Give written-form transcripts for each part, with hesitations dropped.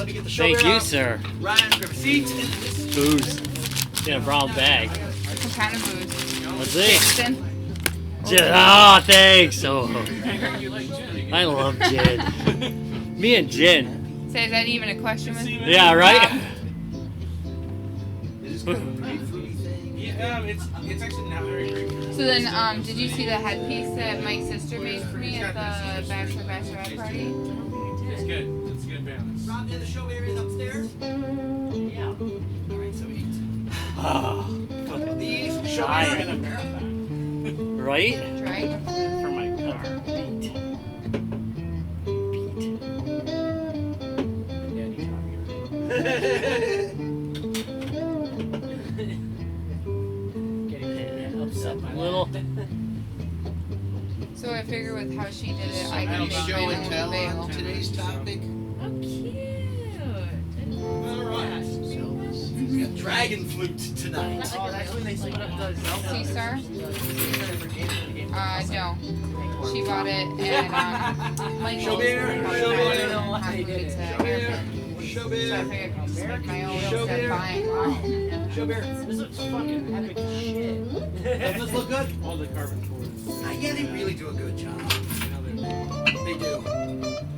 let me get the show Thank beer you, out. sir. Ryan, grab a seat. Booze in a brown bag. What kind of booze? Let's see. Jameson? Oh, thanks. Oh, I love gin. Me and gin. So is that even a question? Yeah, right? Yeah, it's actually not very great. So then, did you see the headpiece that my sister made for me at the bachelorette party? It's good. It's a good balance. Rob, the show area is upstairs. Yeah. All right, so eat. Oh, These show Giant. area in a marathon. right? Right? For my car. Upset my little. So I figure with how she did it, I Any can make show mine and a tell veil. on today's topic? Oh, cute. All right. We got dragon flute tonight. Oh, that's when they split up the Sea Star? No. She bought it and Michael Show beer, show beer. Show beer. Show So I beer. figured I'd just make my own Show instead beer. of buying one. Show beer. This looks fucking epic as shit. Doesn't this look good? All the carbon boards. Yeah, they really do a good job. They do.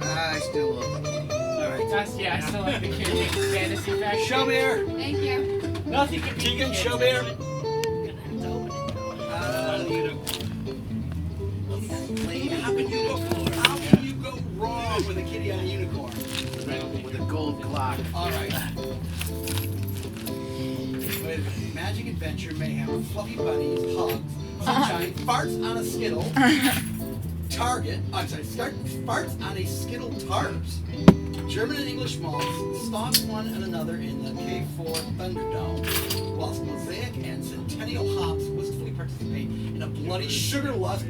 I still love the kitty. All right. Yeah, I still like the kid fantasy fashion. Show beer. Thank you. Nothing can Keegan, show beer. How can you go wrong with a kitty on a unicorn? With a gold clock. All right. With Magic Adventure Mayhem, Fluffy Bunnies, Hugs, Sunshine, Farts on a Skittle, Target, Farts on a Skittle Tarps, German and English malts, stalks one and another in the K4 Thunderdome, whilst Mosaic and Centennial Hops wistfully participate in a bloody sugar lust.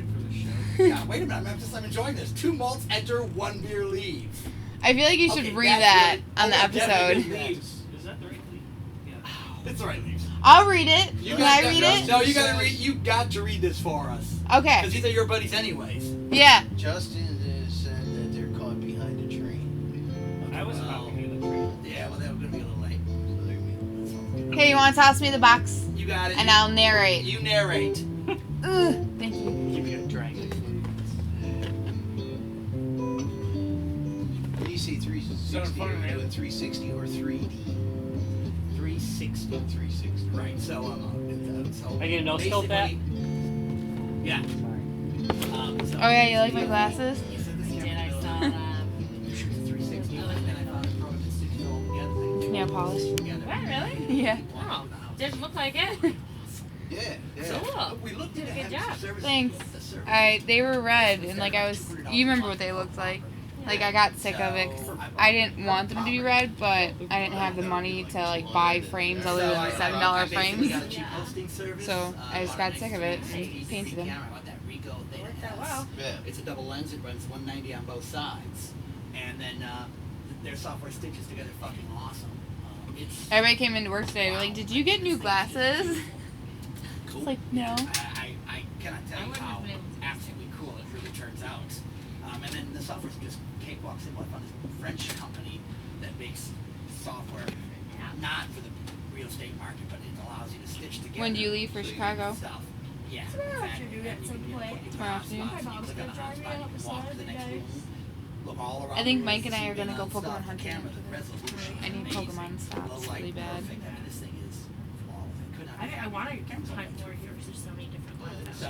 Yeah, wait a minute, I'm enjoying this. 2 malts enter, 1 beer leaves. I feel like you should Okay, read that's that good. on the Oh, definitely episode. good. Leaves. Is that the right leaf? Yeah. It's the right leaves. I'll read it. Can I read it? No, you gotta read. You got to read this for us. Okay. Because these are your buddies, anyways. Yeah. Justin said that they're caught behind a tree. I was about to get the tree. Yeah, well, they were gonna be a little late. Hey, you want to toss me the box? You got it. And I'll narrate. You narrate. Ugh, thank you. Give you a dragon. When you say 360, are you doing 360 or 3D? 360. 360. Right. So so. I get a no scope that? basically- Yeah. So Oh yeah, you like my glasses? you said this Did camera I goes saw down. that? You shoot the 360, and then I found a program that stitches it all together. Yeah, polished. Together. What, really? Yeah. Oh, didn't look like it. Yeah, yeah. Cool. We looked at Did a good it. job. Thanks. They were red and like you remember what they looked like. Like I got sick of it 'cause I didn't want them to be red, but I didn't have the money to like buy frames other than the $7 frames. So I just got sick of it and painted them. Wow. Yeah. It's a double lens. It runs 190 on both sides, and then their software stitches together fucking awesome. It's Everybody came into work today. They're like, "Did you get new glasses?" cool. It's like, no. I cannot tell you how absolutely cool it really turns out. And then the software's just cakewalk simple. I found this French company that makes software not for the real estate market, but it allows you to stitch together. When do you leave for Chicago? Stuff. Yeah. Tomorrow exactly. afternoon at some point. Tomorrow afternoon? My mom's gonna drive me out Walk to the beside next you room. guys. Look all around I think the Mike and I room, are gonna go zoom in on Pokemon stuff. hunting The camera, after the this. resolution I is need amazing. Pokemon stops Low light, really bad. perfect. I mean, this thing is flawless. I could not I want to hunt more here because there's so many different ones. So,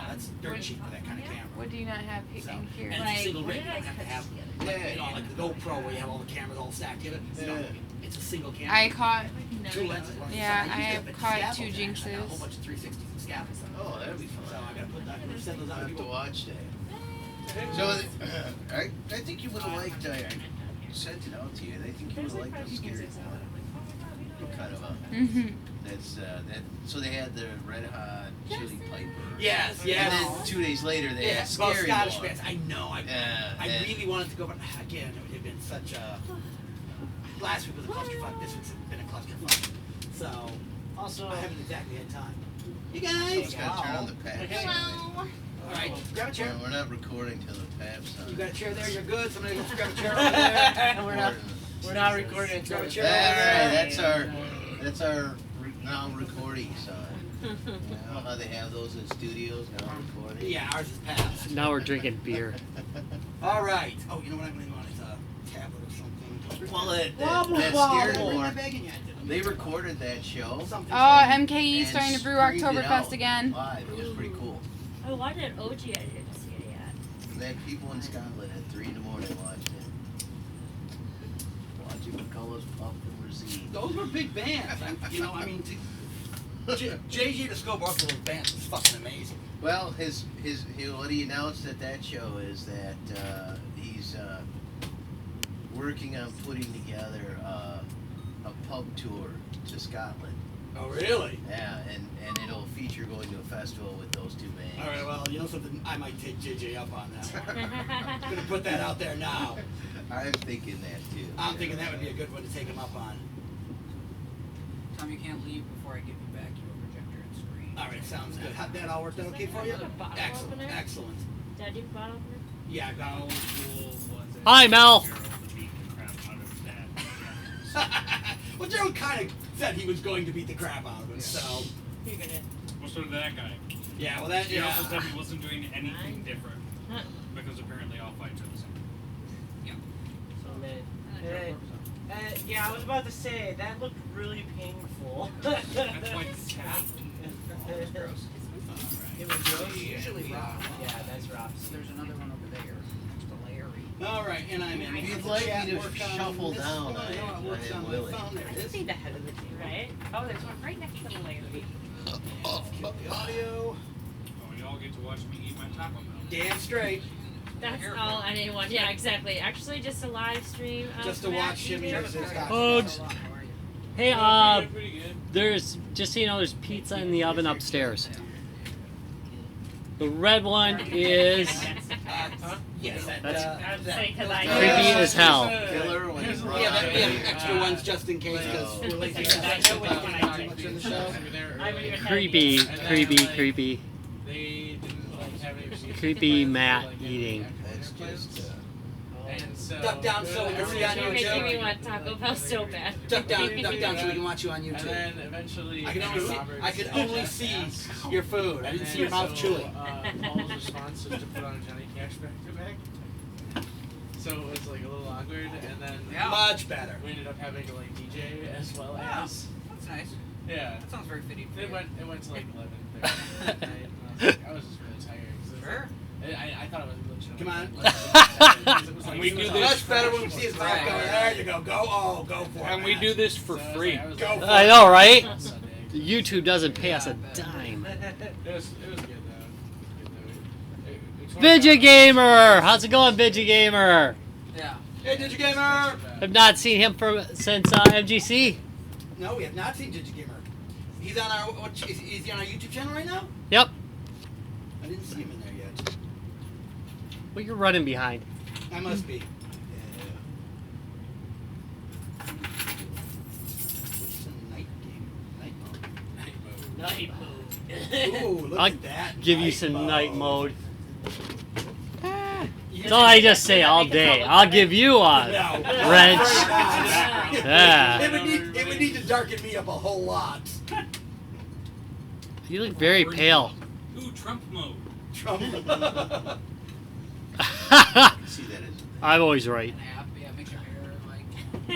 that's dirt cheap for that kind of camera. What do you not have So, in here? and it's a Like, single what rig. You did I don't have to have, Yeah. you know, like the GoPro where you have all the cameras all stacked together. No, Yeah. it's a single camera. I caught. Two lenses. one on each Yeah, side. I used to have have caught scaffolds, two actually. I got a whole Jinxes. bunch of 360s and scaffolds. Oh, that'd be fun. So I gotta put that. I'm gonna send those I'll out to have to people. watch that. So, I think you would have liked, I sent it out to you, I think you would have liked the scary one. Kind of a, Mm-hmm. that's, so they had the Red Hot Chili Piper. Yes, And yes. then 2 days later, they Yeah, had about Scary Scottish One. bands. I know. I and- really wanted to go, but again, it had been such a. Last week was a clusterfuck. This week's been a clusterfuck. So Also, I haven't exactly had time. You So guys. it's gotta turn on the Pabst. hello. All right, grab a chair. We're not recording till the Pabst on. You got a chair there. You're good. Somebody grab a chair over there. And we're not. We're not recording until Grab a it's chair. That's our now recording son. You know how they have those in studios now recording. Yeah, ours is past. Now we're drinking beer. All right. Oh, you know what I'm going to want is a tablet or something. Well, that Blah, steering blah, bring my board, bag in yet. they recorded that show. Something Oh, saying- MKE and starting to brew streamed it Oktoberfest out again. Live. It was pretty cool. I watched it OG. I didn't see it yet. And then people in Scotland at 3 in the morning watched it. Watching McCullough's Puff and Racine. Those were big bands. You know, I mean, JJ to Scope both of those bands was fucking amazing. Well, what he announced at that show is that he's working on putting together a pub tour to Scotland. Oh, really? Yeah, and it'll feature going to a festival with those two bands. All right, well, you know something? I might take JJ up on that one. I'm going to put that out there now. I'm thinking that too. I'm thinking that would be a good one to take him up on. Tom, you can't leave before I give you back your projector and screen. All right, sounds good. Had that all worked out okay for you? Bottle Excellent, opener? excellent. Did I do the bottle opener? Yeah, I got all. Hi, Mel. Well, Gerald kind of said he was going to beat the crap out of it, so. You're gonna. Well, so did that guy. Yeah, well, that, He also yeah. said he wasn't doing anything different Huh. because apparently all fights are the same. So yeah, I was about to say that looked really painful. That's why it's cat. It's gross. It was gross. Usually Rob. Yeah, that's Rob's. There's another one over there next to Larry. All right, and I'm in. If you'd The like chat me to worked on shuffle this down, one. I know it works am on my willing. phone. There it I is. see the head of the two, right? Oh, there's one right next to the Larry. Kill the audio. Oh, y'all get to watch me eat my Taco Bell. Damn straight. That's all anyone. Yeah, exactly. Actually, just a live stream. Of Just to Matt watch him eating. use his Oh, costume. Hey, Pretty good. there's, just so you know, there's pizza in the oven upstairs. The red one is Yes, that, That's- I would say because I creepy as hell. Killer when Here's you the run Yeah, out that, of we have it. extra ones just in case because Oh. we're lazy. I know which one I Too much in the show. I haven't even had Creepy, any. creepy, creepy. They didn't like have any receipts. Creepy Matt eating. That's just, And so Duck down so we can see on You're making me YouTube. want Taco Bell so bad. Duck down so we can watch you on And YouTube. then eventually I could only see, Roberts I could only just see asked- your food. I and didn't see then your mouth so, chewing. Paul's response was to put on Johnny Cash back to back. So it was like a little awkward, and then Much better. we ended up having to like DJ as well Yeah. as That's nice. yeah. That sounds very fitting for It you. went to like 11:30 at night, and I was just really tired. 'Cause it was Sure. like- I thought it was legit. Come on. We do this. Much better when we see his mouth going. There you go. Go. Oh, go for it. And we do this for free. Go for I it. know, right? Sunday. YouTube doesn't pay us a dime. It was good though. Vidya Gamer! How's it going, Vidya Gamer? Yeah. Hey, Digigamer! I've not seen him since MGC. No, we have not seen Digigamer. He's on our. Is he on our YouTube channel right now? Yep. I didn't see him in there yet. Well, you're running behind. I must be. What's the night game? Night mode. Night mode. Ooh, look I'll at that. give you night some night mode. You That's all I just say all day. I'll give you a No. wrench. Yeah. Yeah. It would need to darken me up a whole lot. You look very pale. Ooh, Trump mode. Trump. see that as I'm always right. An app, yeah, makes your hair like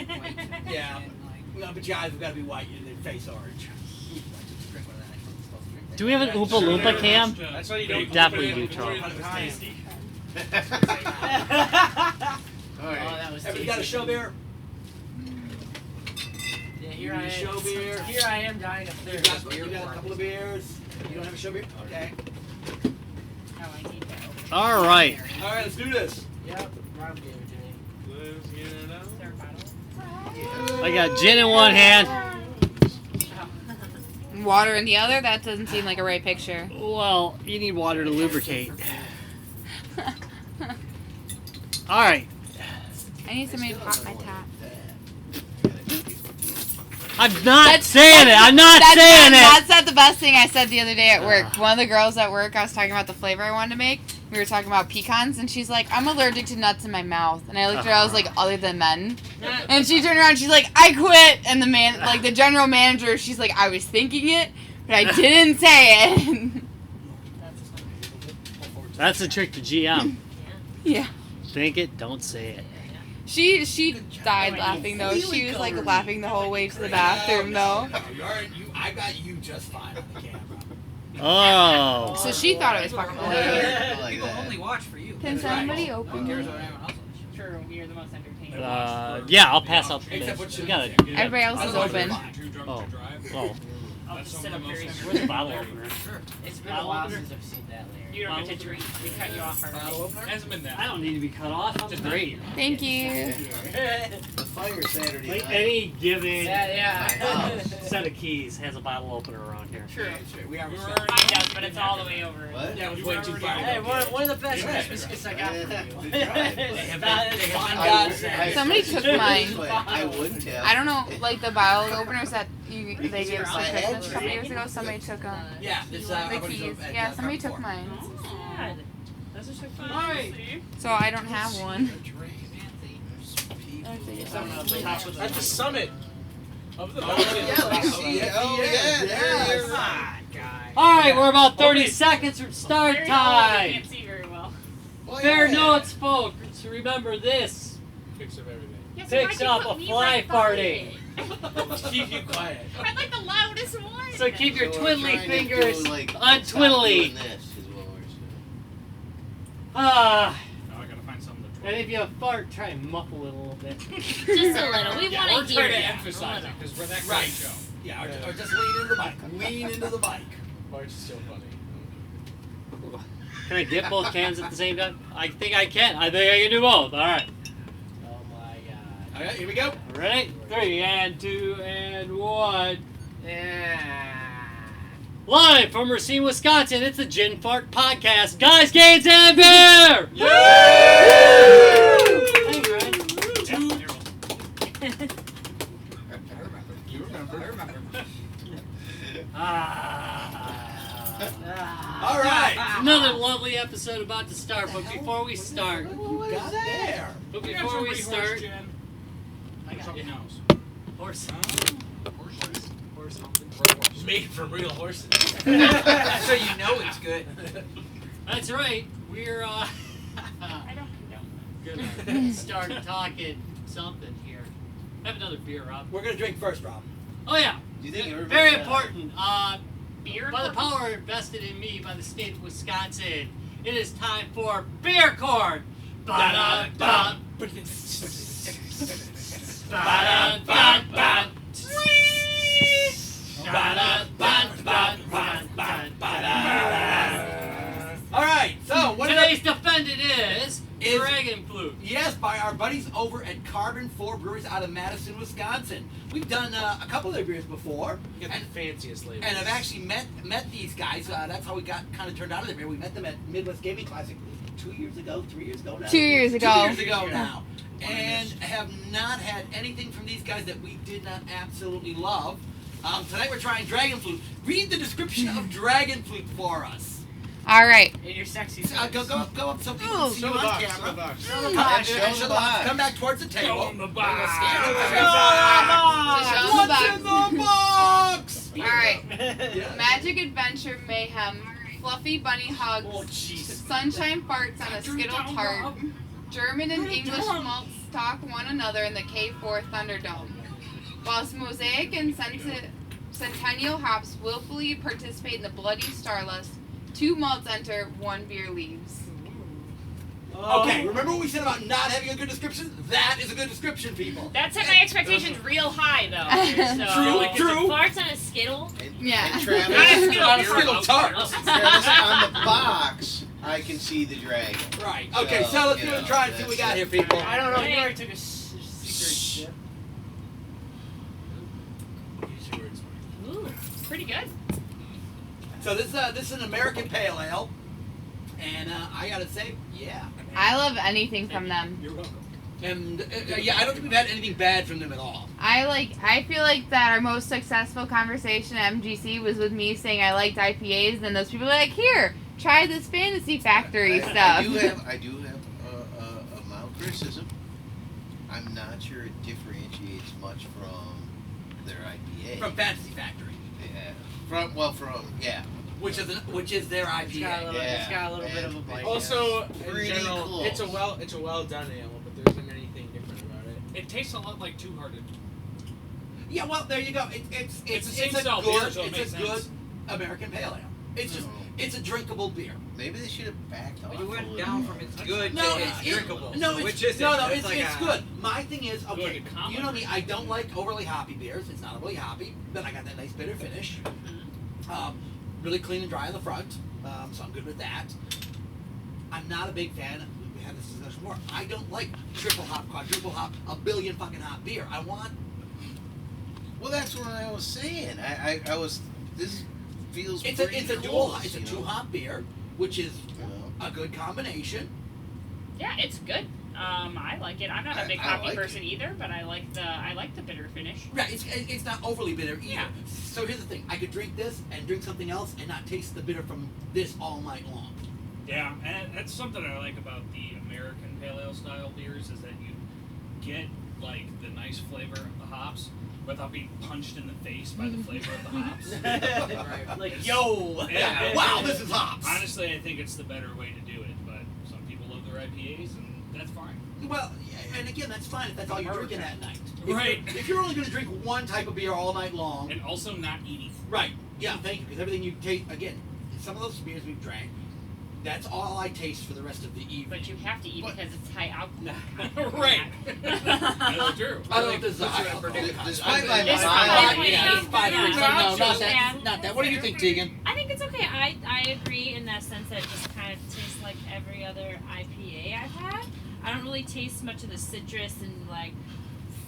white. Yeah. And, like, No, but your eyes have got to be white and their face orange. Do we have an Oompa Loompa cam? That's why you We don't definitely open it do, before Charles. it's tasty. All Oh, right. that was Have you tasty. got a show beer? Yeah, here You I need a am. show beer? Here I am dying of You thirst. got a couple of beers. You don't have a show beer? Okay. Oh, I need that. All right. All right, let's do this. Yep, Rob gave it to me. Let's get it out. Third bottle. I got gin in one hand. Water in the other? That doesn't seem like a right picture. Well, you need water to lubricate. All right. I need somebody to pop my top. I'm not saying it. I'm not That's saying it. not the best thing I said the other day at work. One of the girls at work, I was talking about the flavor I wanted to make. we were talking about pecans, and she's like, I'm allergic to nuts in my mouth. And I looked at her, I was like, other than men? And she turned around, she's like, I quit. And the general manager, she's like, I was thinking it, but I didn't say it. That's the trick to GM. Yeah. Think it, don't say it. She died laughing, though. She was, like, laughing the whole way to the bathroom, though. I got you just fine on the camera. Oh. So she thought it was fucking hilarious. Like People that. only watch for you. Can somebody Who open cares it? what anyone else watches? True, we are the most entertaining. Yeah, I'll pass out the Except dish. what We gotta. Everybody else is open. Oh. Oh. I'll just sit up very Where's the bottle opener? Sure. It's been a while since I've seen that layer. You don't get to drink. We cut you off already. Hasn't been that. I don't need to be cut off. I'm great. Thank you. The fire Saturday Like night. any given Yeah. set of keys has a bottle opener around here. True. We are. We were Mine does, but it's all the way over. What? Yeah, it was way too far. Hey, one of the best Yeah. Christmas gifts I got for you. They have fun I gods. would- I- Somebody took this mine. way, I wouldn't have. I don't know, like the bottle openers that they gave us I for had Christmas a couple three. years ago. Somebody took them. Yeah, this The keys. Yeah, somebody took mine. Sad. Those are so fun. Alright. So I don't have one. At the summit of the Oh, mountain. yeah, we see it. Oh, yeah, there Come on, guys. Alright, we're about 30 seconds from start Very old, time. You can't see very well. Well, Fair yeah. notes, folks. Remember this. Picks of everything. Yes, Picks why'd you up put a me fly right by party. it? Keep you quiet. I'm like the loudest one. So keep your So we're twiddly trying to fingers go, like, on stop twiddly. doing this is what we're saying. Ah, Now I gotta find something to and if you fart, try and muffle it a little bit. Just a little. We Yeah, want we're to trying hear to you. emphasize it because we're that great Right. show. Yeah, or just lean into the mic. Lean into the mic. Bart's still funny. Can I dip both cans at the same time? I think I can. I think I can do both. All right. Oh my god. All right, here we go. Ready? 3 and 2 and 1. Yeah. Live from Racine, Wisconsin, it's the Gin Fart Podcast. Guys, Gaines, and Bear! Yay! Hey, Ryan. You remember? I remember. All right. Another lovely episode about to start, but before we start, What is there? but before we start, I got something else. horse. Just make it from real horses. So you know it's good. That's right. We're I don't condone. gonna start talking something here. Have another beer, Rob. We're gonna drink first, Rob. Oh yeah, Do you think everybody very got- important. Beer. By the power invested in me by the state of Wisconsin, it is time for Beer Court. Ba-da-ba. Ba-da-ba-ba. All right. So what did Today's defendant is Is- Dragon Flute. Yes, by our buddies over at Carbon 4 Breweries out of Madison, Wisconsin. We've done a couple of their beers before, You got the fanciest labels. and I've actually met these guys. That's how we got kind of turned out of their beer. We met them at Midwest Gaming Classic 2 years ago, 3 years ago now. 2 years ago. 2 years ago now. And have not had anything from these guys that we did not absolutely love. Tonight we're trying Dragon Flute. Read the description of Dragon Flute for us. All right. In your sexy Go up so people Oh, can see you on camera. Show the Come, box, show the box. come back towards the table. So show 'em the What's in box. the box? All right. Yeah. Magic Adventure Mayhem. Fluffy Bunny Hugs. Oh, jeez. Sunshine Farts on a Skittle Tart. German and English malts stalk one another in the K4 Thunderdome. Whilst Mosaic and Centennial hops willfully participate in the Bloody Starlust, 2 malts enter, 1 beer leaves. Okay, remember what we said about not having a good description? That is a good description, people. That set my expectations real high, though. So, True, like, true. Farts on a Skittle. Yeah. And Travis, Not a Skittle. On a Skittle tart. Travis, on the box, I can see the dragon. Right. Okay, so let's give it a try and see what we got here, people. I don't know. You Hey. already took a secret sip. Use your words. Ooh, pretty good. So this is an American Pale Ale, and I gotta say, yeah. I love anything from them. You're welcome. And yeah, I don't think we've had anything bad from them at all. I feel like that our most successful conversation at MGC was with me saying I liked IPAs, and those people are like, here, try this Fantasy Factory I stuff. do have a mild criticism. I'm not sure it differentiates much from their IPA. From Fantasy Factory, yeah. which is their It's got a IPA. little, it's got a little bit of a bite. Also, in Pretty general, close. it's a well done ale, but there isn't anything different about it. It tastes a lot like Two Hearted. Yeah, well, there you go. It's the same a style good beer, so it makes good sense. American pale ale. It's just No. it's a drinkable beer. Maybe they should have backed off. But you a went little down more. from it's good No, to it's drinkable. No, So it's, which is no, it? no, That's it's, like it's a- good. My thing is, okay, Good combo. you know me, I don't like overly hoppy beers. It's not overly hoppy. Then I got that nice bitter finish. Really clean and dry on the front, so I'm good with that. I'm not a big fan. We had this discussion before. I don't like triple hop, quadruple hop, a billion fucking hop beer. I want. Well, that's what I was saying. I was. This feels. It's pretty a dual. close, It's a you know? 2 hop beer, which is You know? a good combination. Yeah, it's good. I like it. I'm not a big I hoppy like person it. either, but I like the bitter finish. Right, it's not overly bitter either. Yeah. So here's the thing: I could drink this and drink something else and not taste the bitter from this all night long. Yeah, and that's something I like about the American Pale Ale style beers is that you get like the nice flavor of the hops without being punched in the face by the flavor of the hops. Right. Like, yo, Yeah. wow, this is hops. Honestly, I think it's the better way to do it, but some people love their IPAs, and that's fine. Well, yeah, and again, that's fine if that's all you're drinking that night. Right. If you're only going to drink one type of beer all night long, And also not eating. right? Yeah, thank you. Because everything you taste, again, some of those beers we've drank, that's all I taste for the rest of the evening. But you have to eat But- because it's high alcohol. Right. That's true. I don't know if this is Puts you in high predicament. Despite alcohol. my It's mild fine. IPA, Yeah, it's 5 Yeah. degrees. Yeah. No, not Yeah. that. Not that. What do you think, Tegan? I think it's okay. I agree in that sense that it just kind of tastes like every other IPA I've had. I don't really taste much of the citrus and like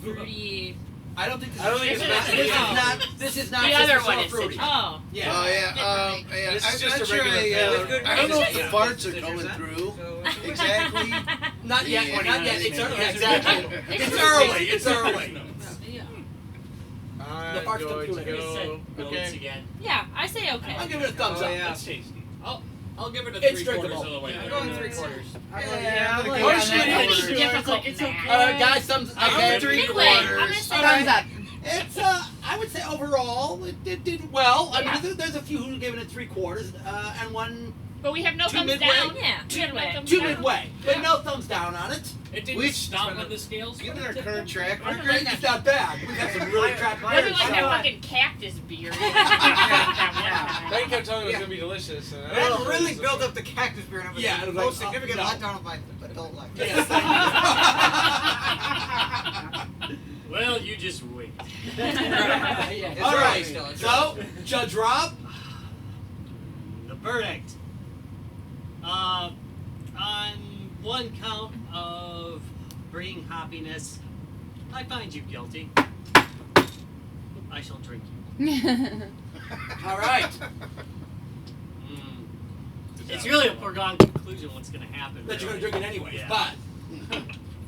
fruity. I don't think this I don't think is. it's This bad. is not. This is not. The just other a one sour is fruity. citrus. Oh, Yeah. Oh yeah, yeah. This is I'm just not a sure. regular pale ale. With good I don't know if the reason. farts are Citrus, coming huh? through So- exactly. Not yet. Yeah. Not yet. It's early. Yeah. Exactly. It's It's early. It's early. yeah. The farts come I'm through going to later. go. Notes again. Yeah, I say okay. I'll give it a thumbs Oh, up. yeah. That's tasty. I'll give it a It's 3/4 drinkable. of the way. I'm going 3/4. Yeah, I'm gonna go go on three that. quarters. It's difficult. It's okay. Guys, thumbs. I'm Okay. three Midway. I'm gonna quarters. say Thumbs up. It's I would say overall it did well. I Yeah. mean, there's a few who give it 3/4, and one But we have no Two thumbs midway? down. Yeah, We have no midway. thumbs two down. midway, but Yeah. no thumbs down on it. It didn't Which- stomp on the scales. Given but our it did current well. track Our record, grade is not bad. We've had some really crap Mine- Nothing beers. like So, that fucking cactus beer. They kept telling me it was Yeah. gonna be delicious. And I That don't know if really it's built up the cactus beer, and it was Yeah, the it was most like, significant no. letdown of my adult life. Yes. Well, you just wait. It's All early right. still, it's So, early. Judge Rob. The verdict. On one count of bringing hoppiness, I find you guilty. I shall drink you. All right. It's really a foregone conclusion what's going to happen. That you're gonna drink it anyways, Yeah. but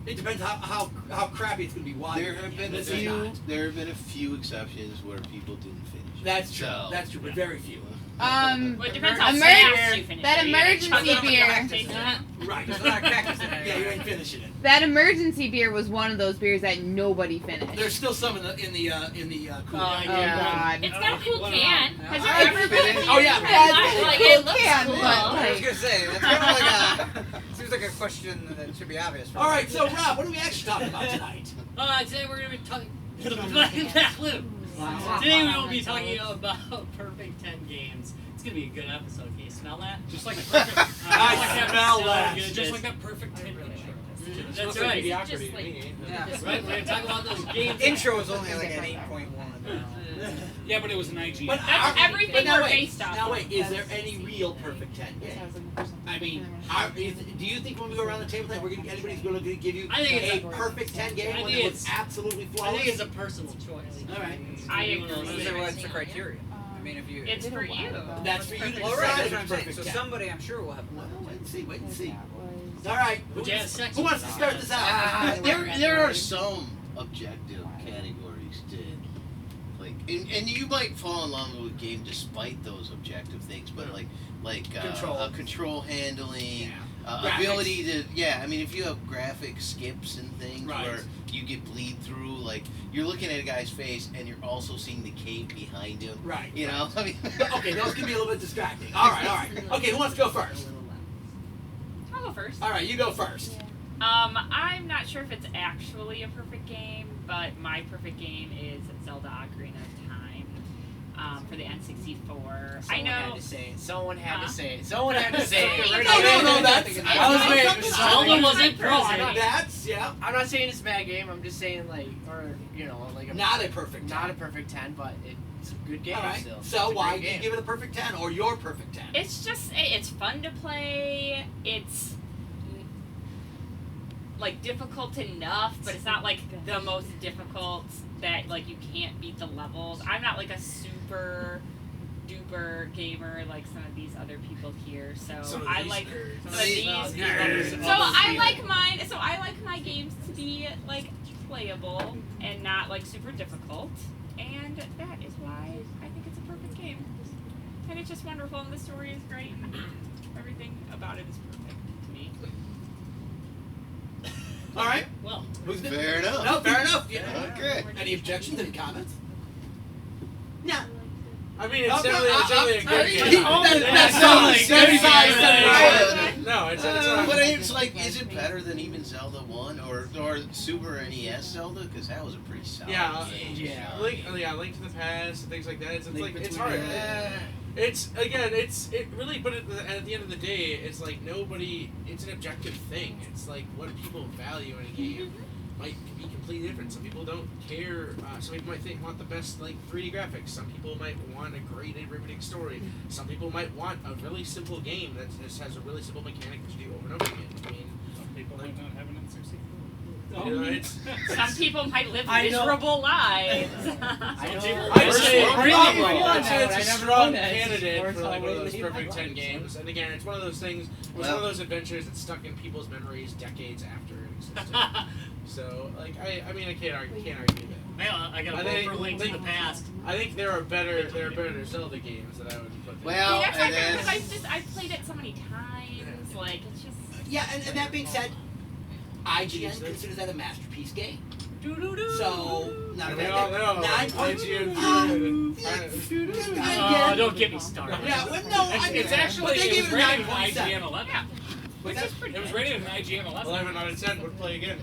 it depends how crappy it's gonna be. Why? there have been a This is few. not. There have been a few exceptions where people didn't finish. That's true. So, That's true, but very few. Well, it depends how Emer- fast you finish that it. You gotta emergency chug it up and beer. not taste it. Right. There's a lot of cactus in there. Yeah, you ain't finishing it. That emergency beer was one of those beers that nobody finished. There's still some in the cooler. Oh God. It's got a cool can. Has I it ever finished. been? Oh, yeah. Like, it looks Yeah, cool. but, I was like, gonna say that's kind of like a seems like a question that should be obvious. For All me. right, so Rob, what are we actually talking about tonight? Today we're going to be talking. Today we will be talking about Perfect 10 games. It's going to be a good episode. Can you smell that? Just like the perfect. I smell that. Just like that perfect 10 intro. That's Smells right. like mediocrity Just to like- me. Yeah. Right, we're going to talk about those games. Intro is only like an 8.1. Yeah, but it was an IGN. But That's everything but now we're wait, based off Now of. wait, is there any real perfect 10 games? I mean, do you think when we go around the table tonight, anybody's going to give you I think a it's perfect 10 game I when think it was it's- absolutely I flawless? think it's a personal choice. All right. I agree. What's the criteria? I mean, if you. It's for you. That's for you to Well, decide right, that's if what I'm it's saying. perfect So 10. somebody, I'm sure, will have Well, one. wait and see, wait and see. All right, Would you have sex who with wants to that? start this out? there are some objective categories to like, and you might fall in love with a game despite those objective things, but like like Control. control handling, Graphics. ability to I mean, if you have graphic skips and things Right. where you get bleed through, like you're looking at a guy's face and you're also seeing the cape behind him. Right. You know, I mean. Okay, those can be a little bit distracting. All right. Okay, who wants to go first? I'll go first. All right, you go first. I'm not sure if it's actually a perfect game, but my perfect game is Zelda Ocarina of Time for the N64. I know. Had to say it. Someone had Huh? to say it. Someone had to say it. No, that's. I was waiting for Zelda wasn't present. present. That's I'm not saying it's a bad game. I'm just saying like a not a perfect 10. not a perfect 10, but it's a good game All right. still. So It's a why great do you game. give it a perfect 10 or your perfect 10? It's just it's fun to play. It's like difficult enough, but it's not like the most difficult that like you can't beat the levels. I'm not like a super duper gamer like some of these other people here, so Some of I these like nerds. some of these Nerds. people. So I like mine. So I like my games to be like playable and not like super difficult, and that is why I think it's a perfect game. And it's just wonderful, and the story is great, and everything about it is perfect to me. All right. Well, Who's next? Fair enough. No, fair enough. Yeah. Okay. Any objections? Any comments? No. I mean, it's Okay, definitely a good he- game. that sounds like 75. No, it's But it's like, is it better than even Zelda 1 or Super NES Zelda? Because that was a pretty solid game. Link to the Past, things like that. It's Link like it's Between hard. Worlds. It's it really, but at the end of the day, it's like nobody. It's an objective thing. It's like what people value in a game might be completely different. Some people don't care. Some people might want the best like 3D graphics. Some people might want a great and riveting story. Some people might want a really simple game that just has a really simple mechanic that you do over and over again. I mean, Some people might not have an N64. you know, it's Some people might live I know. miserable lives. I know. I'd say Probably. I'd say it's I a never strong won that. candidate for like one of those Or perfect totally 10 games. And again, it's one of those things. It was one of those adventures that stuck in people's memories decades after it existed. So, like, I mean, I can't argue that. well, I got I to think- vote for Link to the Past. I think there are better Zelda games that I would put there. Well, That's my and favorite that's- because I've played it so many times. Like it's just. Yeah, and that being said, IGN considers that a masterpiece game. Doo-doo-doo. So, not a They bad all game. know. 9 points. Oh, don't get me started. Yeah, well, no, I mean, It's actually but they it gave was it a rated an 9.7. IGN 11. Yeah. But that's pretty. It was rated an IGN 11. 11 out of 10 would play again.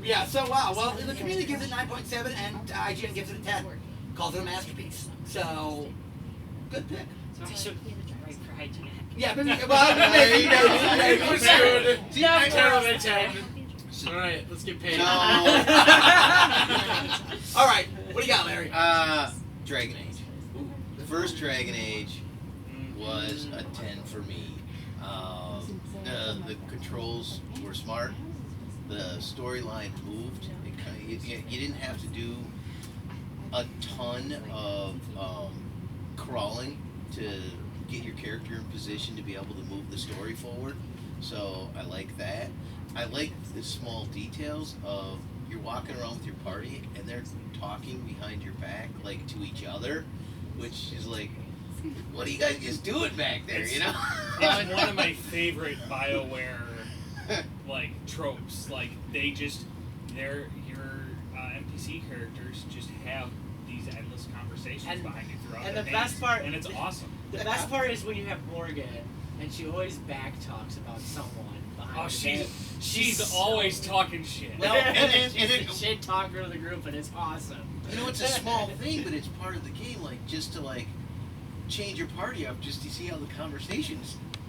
Yeah, so wow. Well, the community gives it 9.7 and IGN gives it a 10. Calls it a masterpiece. So, good pick. So I should write for IGN. Yeah, but well, maybe, It was good. Yeah, 10 out of 10. Alright, let's get paid. No. All right, what do you got, Larry? Dragon Age. The first Dragon Age was a 10 for me. The controls were smart. The storyline moved. You didn't have to do a ton of crawling to get your character in position to be able to move the story forward. So I like that. I like the small details of you're walking around with your party and they're talking behind your back, like to each other, which is like, what are you guys just doing back there, you know? It's one of my favorite BioWare like tropes. Like they just your NPC characters just have these endless conversations And- behind you throughout and the the best part- and it's awesome. The best part is when you have Morgan, and she always back talks about someone behind Oh, her she's back. she's always talking shit. Well, and She's it- a shit talker to the group, and it's awesome. You know, it's a small thing, but it's part of the game, like, just to, like, change your party up just to see how the conversation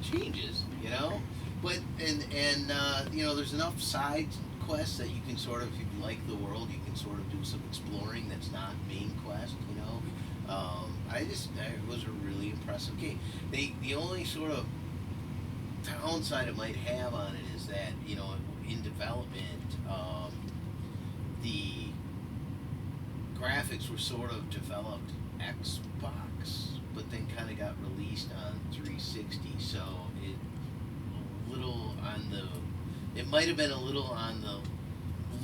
changes, you know? But, and you know, there's enough side quests that you can sort of, if you like the world, you can sort of do some exploring that's not main quest, you know? It was a really impressive game. The only sort of downside it might have on it is that, you know, in development, the graphics were sort of developed Xbox, but then kind of got released on 360. So it might have been a little on the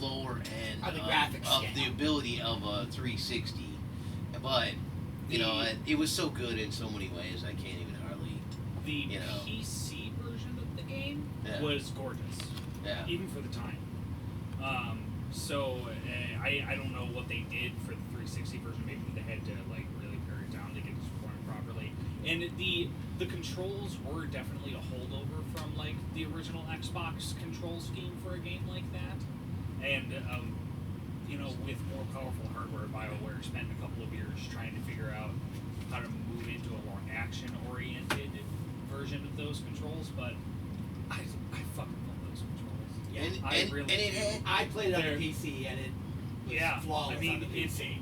lower end On the graphics of scale. the ability of a 360. But you know, it was so good in so many ways. I can't even hardly The You know. PC version of the game Yeah. was gorgeous, Yeah. even for the time. I don't know what they did for the 360 version. Maybe they had to like really pare it down to get this performing properly. And the controls were definitely a holdover from like the original Xbox control scheme for a game like that. And with more powerful hardware, BioWare spent a couple of years trying to figure out how to move into a more action-oriented version of those controls. But I fucking love those controls. And, I and, really and it do. had, I played it on They're- the PC and it was Yeah, flawless I mean, on the PC.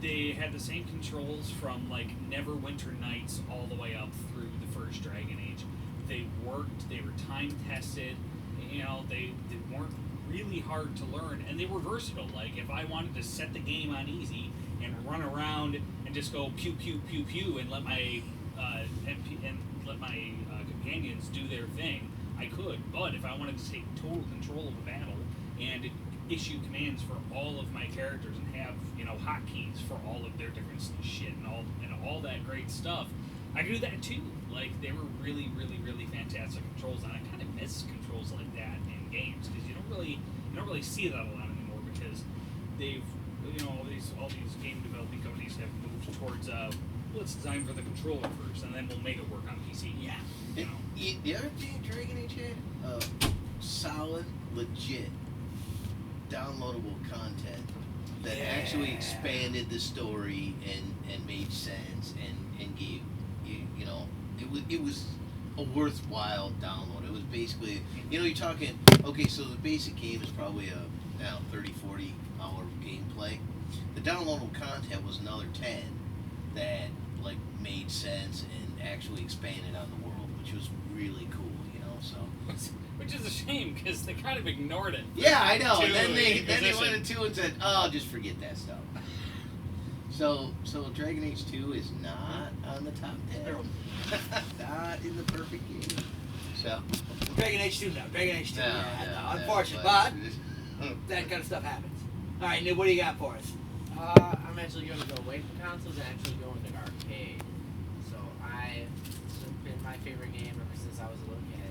they had the same controls from like Neverwinter Nights all the way up through the first Dragon Age. They worked. They were time tested. They weren't really hard to learn, and they were versatile. Like if I wanted to set the game on easy and run around and just go pew pew pew pew and let my companions do their thing, I could. But if I wanted to take total control of a battle and issue commands for all of my characters and have hotkeys for all of their different shit and all that great stuff, I could do that too. Like they were really, really, really fantastic controls, and I kind of miss controls like that in games because you don't really see that a lot anymore because they've all these game developing companies have moved towards let's design for the controller first and then we'll make it work on PC. Yeah. the other thing Dragon Age had, solid, legit, downloadable content that actually expanded the story and made sense and gave it was a worthwhile download. It was basically you're talking so the basic game is probably a 30-40 hour gameplay. The downloadable content was another 10 that like made sense and actually expanded on the world, which was really cool, so. Which is a shame because they kind of ignored it. Yeah, I know. To And then they position. went into and said, "Oh, just forget that stuff." So Dragon Age 2 is not on the top 10. Not in the perfect game. So Dragon Age 2 now. Dragon Age 2. No, Yeah, no, unfortunate, but- but that kind of stuff happens. All right, Nick, what do you got for us? I'm actually going to go away from consoles and actually go into arcade. So it's been my favorite game ever since I was a little kid.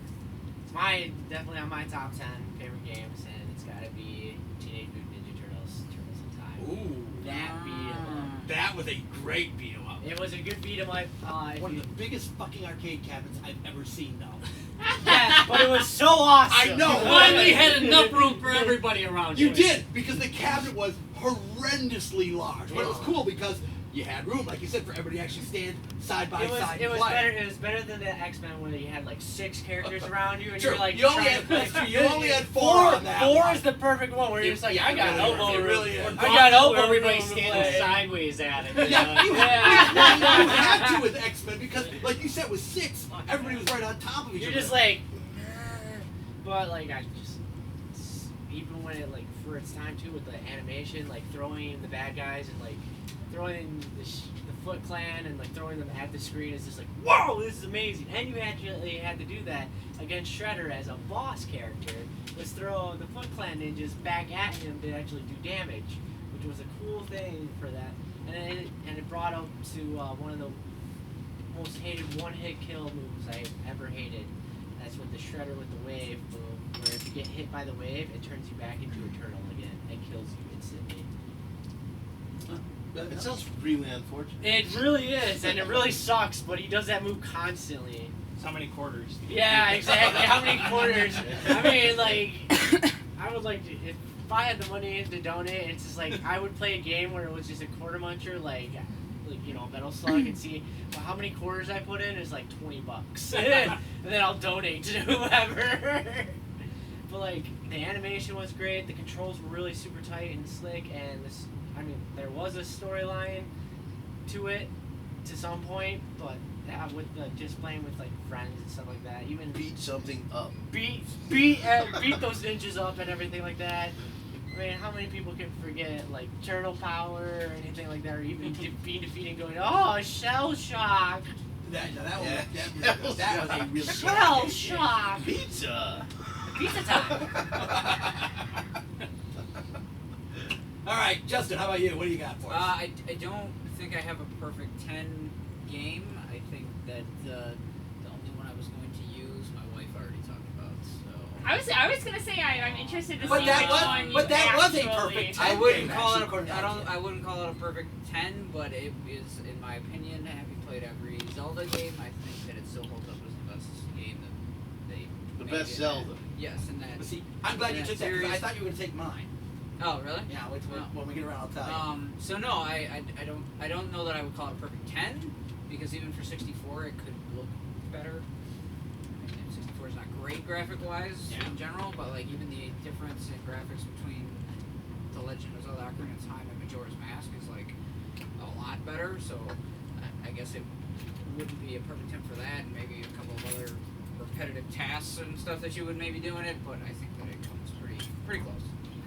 It's definitely on my top 10 favorite games, and it's got to be Teenage Mutant Ninja Turtles, Turtles in Time. Ooh, That beat 'em up. that was a great beat 'em up. It was a good beat 'em up. One of the biggest fucking arcade cabinets I've ever seen, though. Yes, but it was so awesome. I know. You finally had enough room for everybody around you. You did, because the cabinet was horrendously large. But it was cool because you had room, like you said, for everybody to actually stand side by side It and was play. better. It was better than the X-Men where you had like 6 characters around you, and Sure, you're like you only trying had- to play. that's true, you only had four on that Four one. is the perfect one where you're just like, I got elbow It room. really is. I got elbow room. Everybody to standing play. sideways at it. Yeah, you Yeah. had to with X-Men because, like you said, with 6, everybody was right on top of each You're other. just like, but like I just even when it like for its time too with the animation, like throwing the bad guys and like throwing the Foot Clan and like throwing them at the screen is just like, whoa, this is amazing. And you actually had to do that against Shredder as a boss character. Was throw the Foot Clan ninjas back at him to actually do damage, which was a cool thing for that. And it brought up to one of the most hated one-hit kill moves I ever hated. That's with the Shredder with the wave move, where if you get hit by the wave, it turns you back into a turtle again and kills you instantly. It sounds really unfortunate. It really is, and it really sucks, but he does that move constantly. How many quarters? Yeah, exactly. How many quarters? I mean, like, I would like to, if I had the money to donate, it's just like, I would play a game where it was just a quarter muncher, like Metal Slug, and see well, how many quarters I put in is like $20. And then I'll donate to whoever. But like, the animation was great, the controls were really super tight and slick, and there was a storyline to it to some point, but with just playing with like friends and stuff like that, even Beat something up. beat those ninjas up and everything like that. I mean, how many people can forget like turtle power or anything like that, or even being defeated, going, oh, shell shock, that was Yeah. that was a really shell shock, Pizza. pizza time. All right, Justin, how about you? What do you got for us? I don't think I have a perfect 10 game. I think that I was gonna say I'm interested to But see that which was- one you but that was a actually- perfect I wouldn't game, call it actually, according to a, that I wouldn't call it a perfect 10, but it is, in my opinion, having played every Zelda game, I think that it still holds up as the best game that they The made best in Zelda. that- Yes, in that. But see, I'm glad you in took that because I series. thought you were gonna take mine. Oh, really? Yeah, wait till No. when we get around, I'll tell you. So no, I don't know that I would call it a perfect 10 because even for 64 it could look better. I mean, 64 is not great graphic wise in general, but like even the difference in graphics between The Legend of Zelda: Ocarina of Time and Majora's Mask is like a lot better. So I guess it wouldn't be a perfect 10 for that, and maybe a couple of other repetitive tasks and stuff that you would maybe do in it. But I think that it comes pretty close.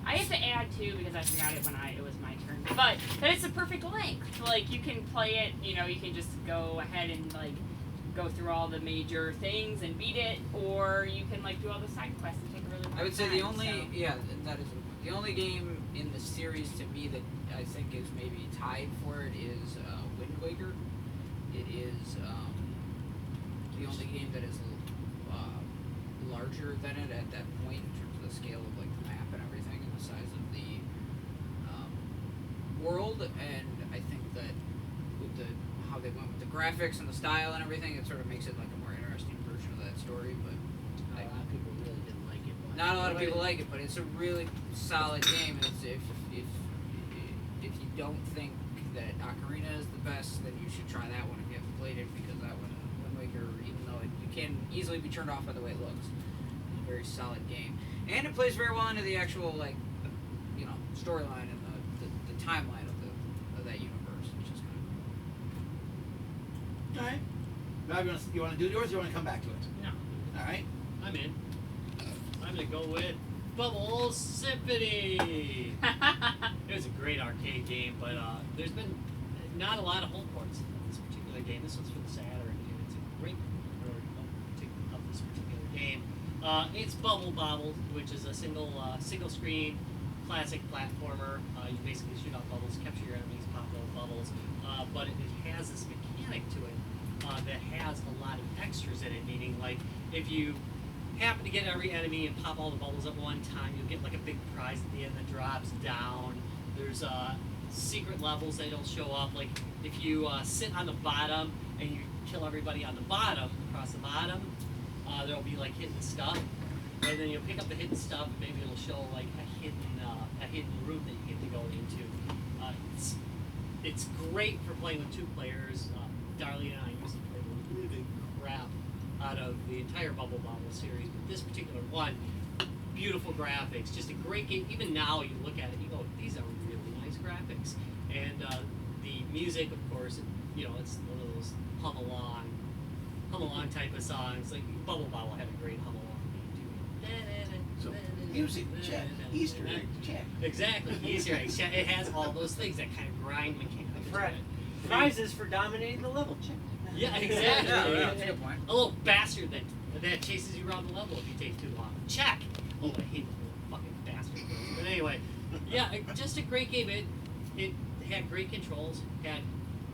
I have to add too because I forgot it when it was my turn. But that it's the perfect length. Like you can play it, you know, you can just go ahead and like go through all the major things and beat it, or you can like do all the side quests and take a really long time. I would say the only, so. yeah, that is the only game in the series to me that I think is maybe tied for it is Wind Waker. It is the only game that is larger than it at that point in terms of the scale of like the map and everything and the size of the world. And I think that with how they went with the graphics and the style and everything, it sort of makes it like a more interesting version of that story. But A lot of people really didn't like it. But not a lot of people like it, but it's a really solid game. And it's, if you don't think that Ocarina is the best, then you should try that one if you haven't played it, because that one, Wind Waker, even though you can easily be turned off by the way it looks, it's a very solid game, and it plays very well into the actual storyline and the timeline of that universe, which is kind of cool. All right. Rob, you want to do yours, or you want to come back to it? No. All right. I'm in. I'm gonna go with Bubbles Symphony. It was a great arcade game, but there's been not a lot of home ports of this particular game. This one's for the Saturn, and it's a great of this particular game. It's Bubble Bobble, which is a single screen classic platformer. You basically shoot out bubbles, capture your enemies, pop those bubbles, but it has this mechanic to it that has a lot of extras in it, meaning like if you happen to get every enemy and pop all the bubbles at one time, you'll get like a big prize at the end that drops down. There's secret levels that'll show up, like if you sit on the bottom and you kill everybody on the bottom, across the bottom, there'll be like hidden stuff, and then you'll pick up the hidden stuff and maybe it'll show like a hidden room that you get to go into. It's great for playing with two players. Darlene and I used to play the living crap out of the entire Bubble Bobble series, but this particular one, beautiful graphics, just a great game. Even now you look at it, you go, these are really nice graphics. And the music, of course, it's one of those hum along type of songs. Like Bubble Bobble had a great hum along theme too. So, music, check. Easter egg, check. Exactly, Easter egg. It has all those things, that kind of grind mechanic. Right. Prizes for dominating the level. Check. Yeah, exactly. Yeah, that's a good point. A little bastard that chases you around the level if you take too long. Check. Oh, I hate the little fucking bastard. But anyway, yeah, just a great game. It had great controls, had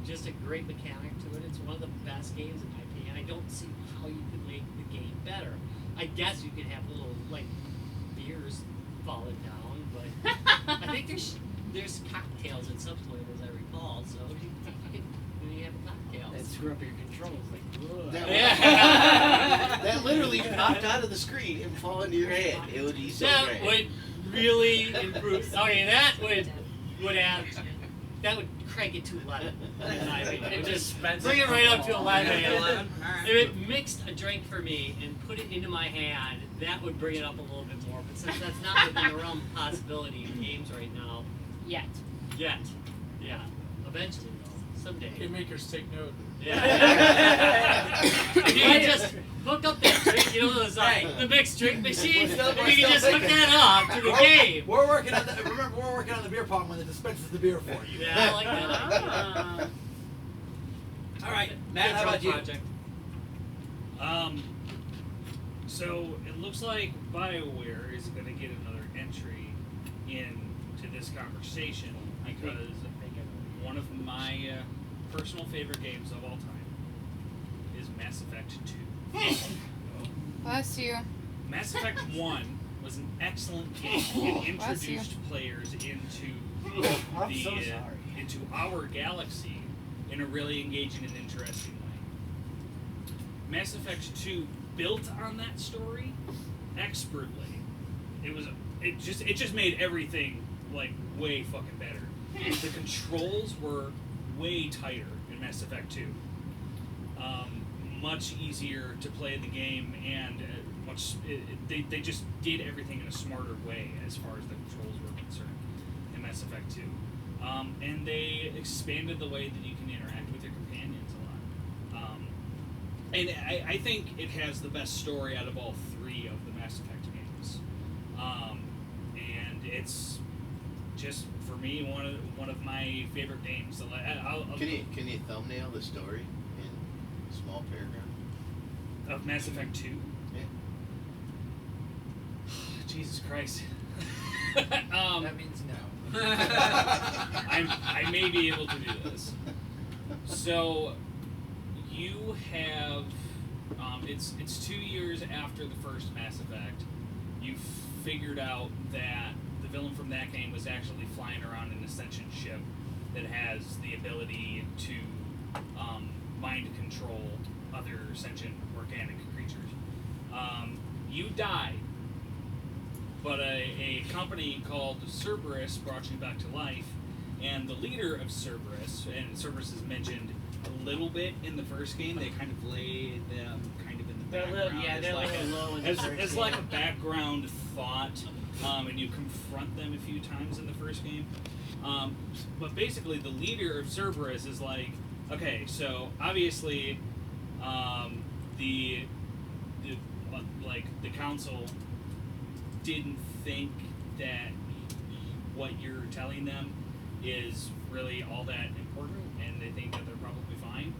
just a great mechanic to it. It's one of the best games in my opinion. I don't see how you could make the game better. I guess you could have little like beers falling down, but I think there's cocktails at some point, as I recall. So you have a cocktail. That screw up your controls. Like, That literally popped out of the screen and fall into your head. It would be so That great. would really improve. Okay, that would crank it to 11. In my opinion. It would just bring it right up to 11. 11. If it mixed a drink for me and put it into my hand, that would bring it up a little bit more. But since that's not within the realm of possibility in games right now, Yet. yeah, eventually though, someday. Game makers take note. Yeah. If you can just hook up that drink, those the mixed drink machine. If you can just hook that up to the game. We're working on remember, we're working on the beer pong when it dispenses the beer for you. Yeah, I like that. All right, Matt, how about you? Project. So it looks like BioWare is going to get another entry into this conversation because one of my personal favorite games of all time is Mass Effect 2. Bless you. Mass Effect 1 was an excellent game. It Bless you. introduced players into I'm so sorry. into our galaxy in a really engaging and interesting way. Mass Effect 2 built on that story expertly. It just made everything like way fucking better. The controls were way tighter in Mass Effect 2. Much easier to play the game, and they just did everything in a smarter way as far as the controls were concerned in Mass Effect 2. And they expanded the way that you can interact with your companions a lot. And I think it has the best story out of all three of the Mass Effect games. And it's just, for me, one of my favorite games. Can you thumbnail the story in a small paragraph? Of Mass Effect 2? Yeah. Jesus Christ. That means no. I may be able to do this. So, you have, it's 2 years after the first Mass Effect. You figured out that the villain from that game was actually flying around an Ascension ship that has the ability to mind control other sentient organic creatures. You died, but a company called Cerberus brought you back to life, and the leader of Cerberus, and Cerberus is mentioned a little bit in the first game. They kind of lay them kind of in the They're a background. little, they're like a little low in the first as game. like a background thought, and you confront them a few times in the first game. But basically, the leader of Cerberus is like, okay, so obviously, the council didn't think that what you're telling them is really all that important, and they think that they're probably fine.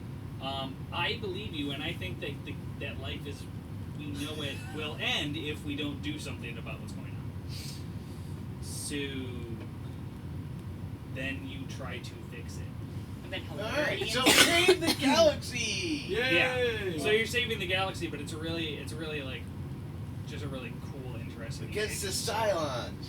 I believe you, and I think that life is, we know it will end if we don't do something about what's going on. So then you try to fix it. And then Alright, hilarious. so save the galaxy! Yeah. So you're saving the galaxy, but it's a really like, just a really cool, interesting. Against the game. Cylons.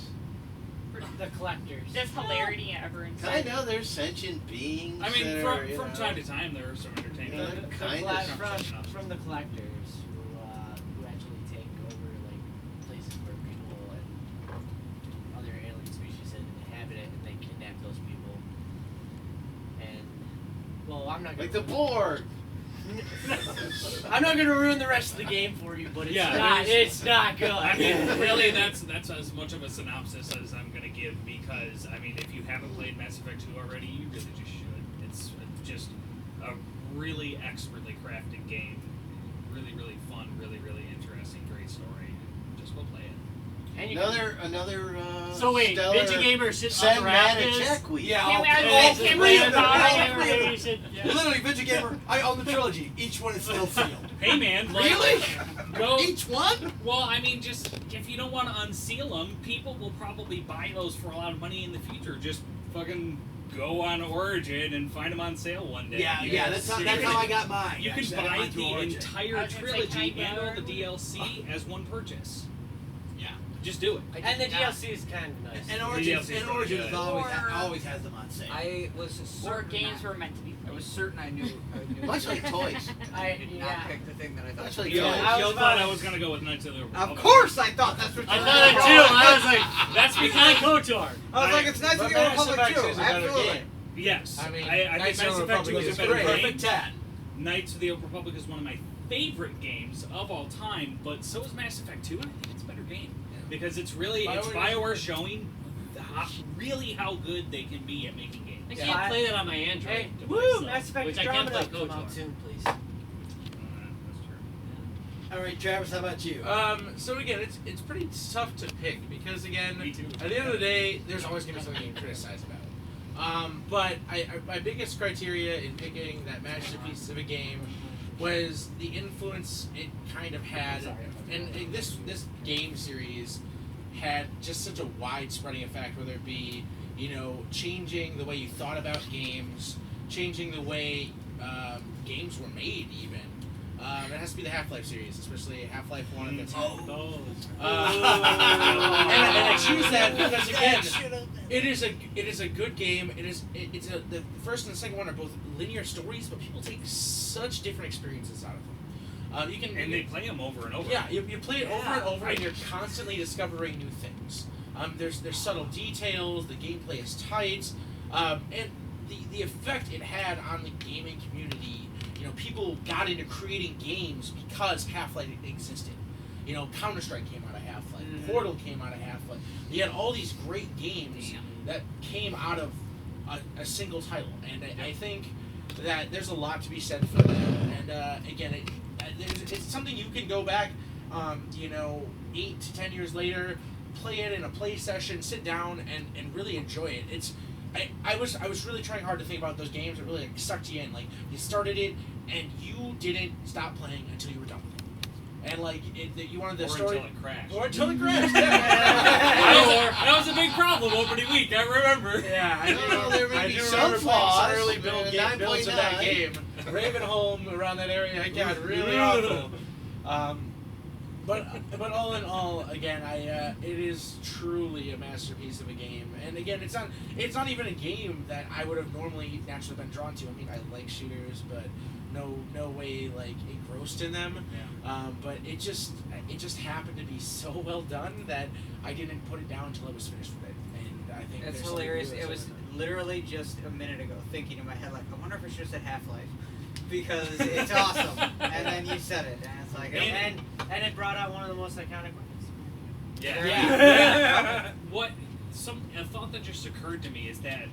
The collectors. There's hilarity ever inside. I know there's sentient beings. I mean, that from, are, you from know, time to time, there are some entertainment. Yeah, kind of. from the collectors who actually take over like places where people and other alien species inhabit it, and they kidnap those people. And well, I'm not gonna Like the Borg. I'm not gonna ruin the rest of the game for you, but it's Yeah, not. It's not good. I mean, really, that's as much of a synopsis as I'm gonna give, because I mean, if you haven't played Mass Effect 2 already, you really just should. It's just a really expertly crafted game, really, really fun, really, really interesting, great story. Just go play it. And you Another. so wait, stellar Ninja Gamer sitting Send on the Matt a rafters. check week. Yeah, Can we- all can three we of them. buy All it? three of them. You should- yeah. Literally, Vinci Gamer, I own the trilogy. Each one is still sealed. Hey man, like, Really? go. Each one? Well, I mean, just if you don't want to unseal them, people will probably buy those for a lot of money in the future. Just fucking go on Origin and find them on sale one day. Yeah, You yeah, can that's see- how I got mine. You can actually. I got buy mine through the Origin. entire I was gonna say, trilogy can I and all the borrow? DLC as one purchase. Yeah. Just do it. And the DLC is kind of nice. And DLC Origin, is Origin good. is always has them on sale. I was Or certain games that- were meant to be I played. was certain I knew Much like toys. I did yeah. not pick the thing that I thought. Much like Yo, toys. I was Yo about thought to- I was gonna go with Knights of the Republic. Of course, I thought that's what you I were thought it doing. too. I was like, That's we because can't KOTOR. I was like, it's Knights of But the Mass Republic Effect too. is a better Absolutely. game. yes. I mean, I think Knights Mass of the Effect 2 Republic is a is better great. game. Perfect 10. Knights of the Republic is one of my favorite games of all time, but so is Mass Effect 2, and I think it's a better game. Because it's really, it's BioWare showing really how good they can be at making games. I Yeah. can't play that on my Android Hey, device, woo! though, Mass Effect which I can't play Andromeda come out KOTOR. soon, please. That's true. All right, Travis, how about you? So again, it's pretty tough to pick because again, Me too. at the end of the day, there's always gonna be something you can criticize about. But my biggest criteria in picking that masterpiece of a game was the influence it kind of had, and this game series had just such a wide-spreading effect, whether it be, changing the way you thought about games, changing the way games were made, even. It has to be the Half-Life series, especially Half-Life 1 at the time. Those. And I choose that because again, it is a good game. The first and the second one are both linear stories, but people take such different experiences out of them. They play them over and over. Yeah, you play it over and over, and you're constantly discovering new things. There's subtle details. The gameplay is tight, and the effect it had on the gaming community. People got into creating games because Half-Life existed. Counter-Strike came out of Half-Life. Portal came out of Half-Life. You had all these great games that came out of a single title, and I think that there's a lot to be said for that. And again, it's something you can go back, 8 to 10 years later, play it in a play session, sit down and really enjoy it. I was really trying hard to think about those games that really sucked you in. Like, you started it and you didn't stop playing until you were done with it. And you wanted the story until it crashed. Or until it crashed. Yeah. that was a big problem opening week. I remember. Yeah, I know there may I be do some remember playing flaws, some early builds of that 9.9. game. Ravenholm around that area, it got really awful. But all in all, again, it is truly a masterpiece of a game. And again, it's not even a game that I would have normally naturally been drawn to. I mean, I like shooters, but no way engrossed in them. Yeah. But it just happened to be so well done that I didn't put it down until I was finished with it. And I think That's there's something hilarious. really It was special. literally just a minute ago thinking in my head, like, I wonder if I should have said Half-Life. Because it's awesome. And then you said it. And it's like, And it brought out one of the most iconic weapons. Yeah. A thought that just occurred to me is that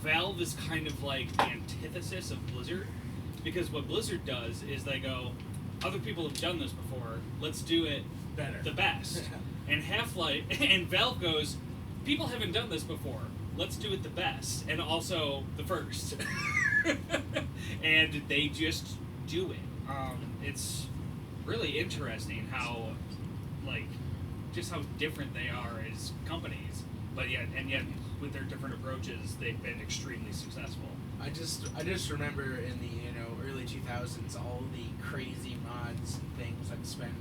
Valve is kind of like the antithesis of Blizzard, because what Blizzard does is they go, other people have done this before, let's do it Better. the best. And Half-Life, and Valve goes, people haven't done this before, let's do it the best, and also the first. And they just do it. It's really interesting how, just how different they are as companies, but yet with their different approaches, they've been extremely successful. I just remember in the early 2000s all the crazy mods and things I'd spend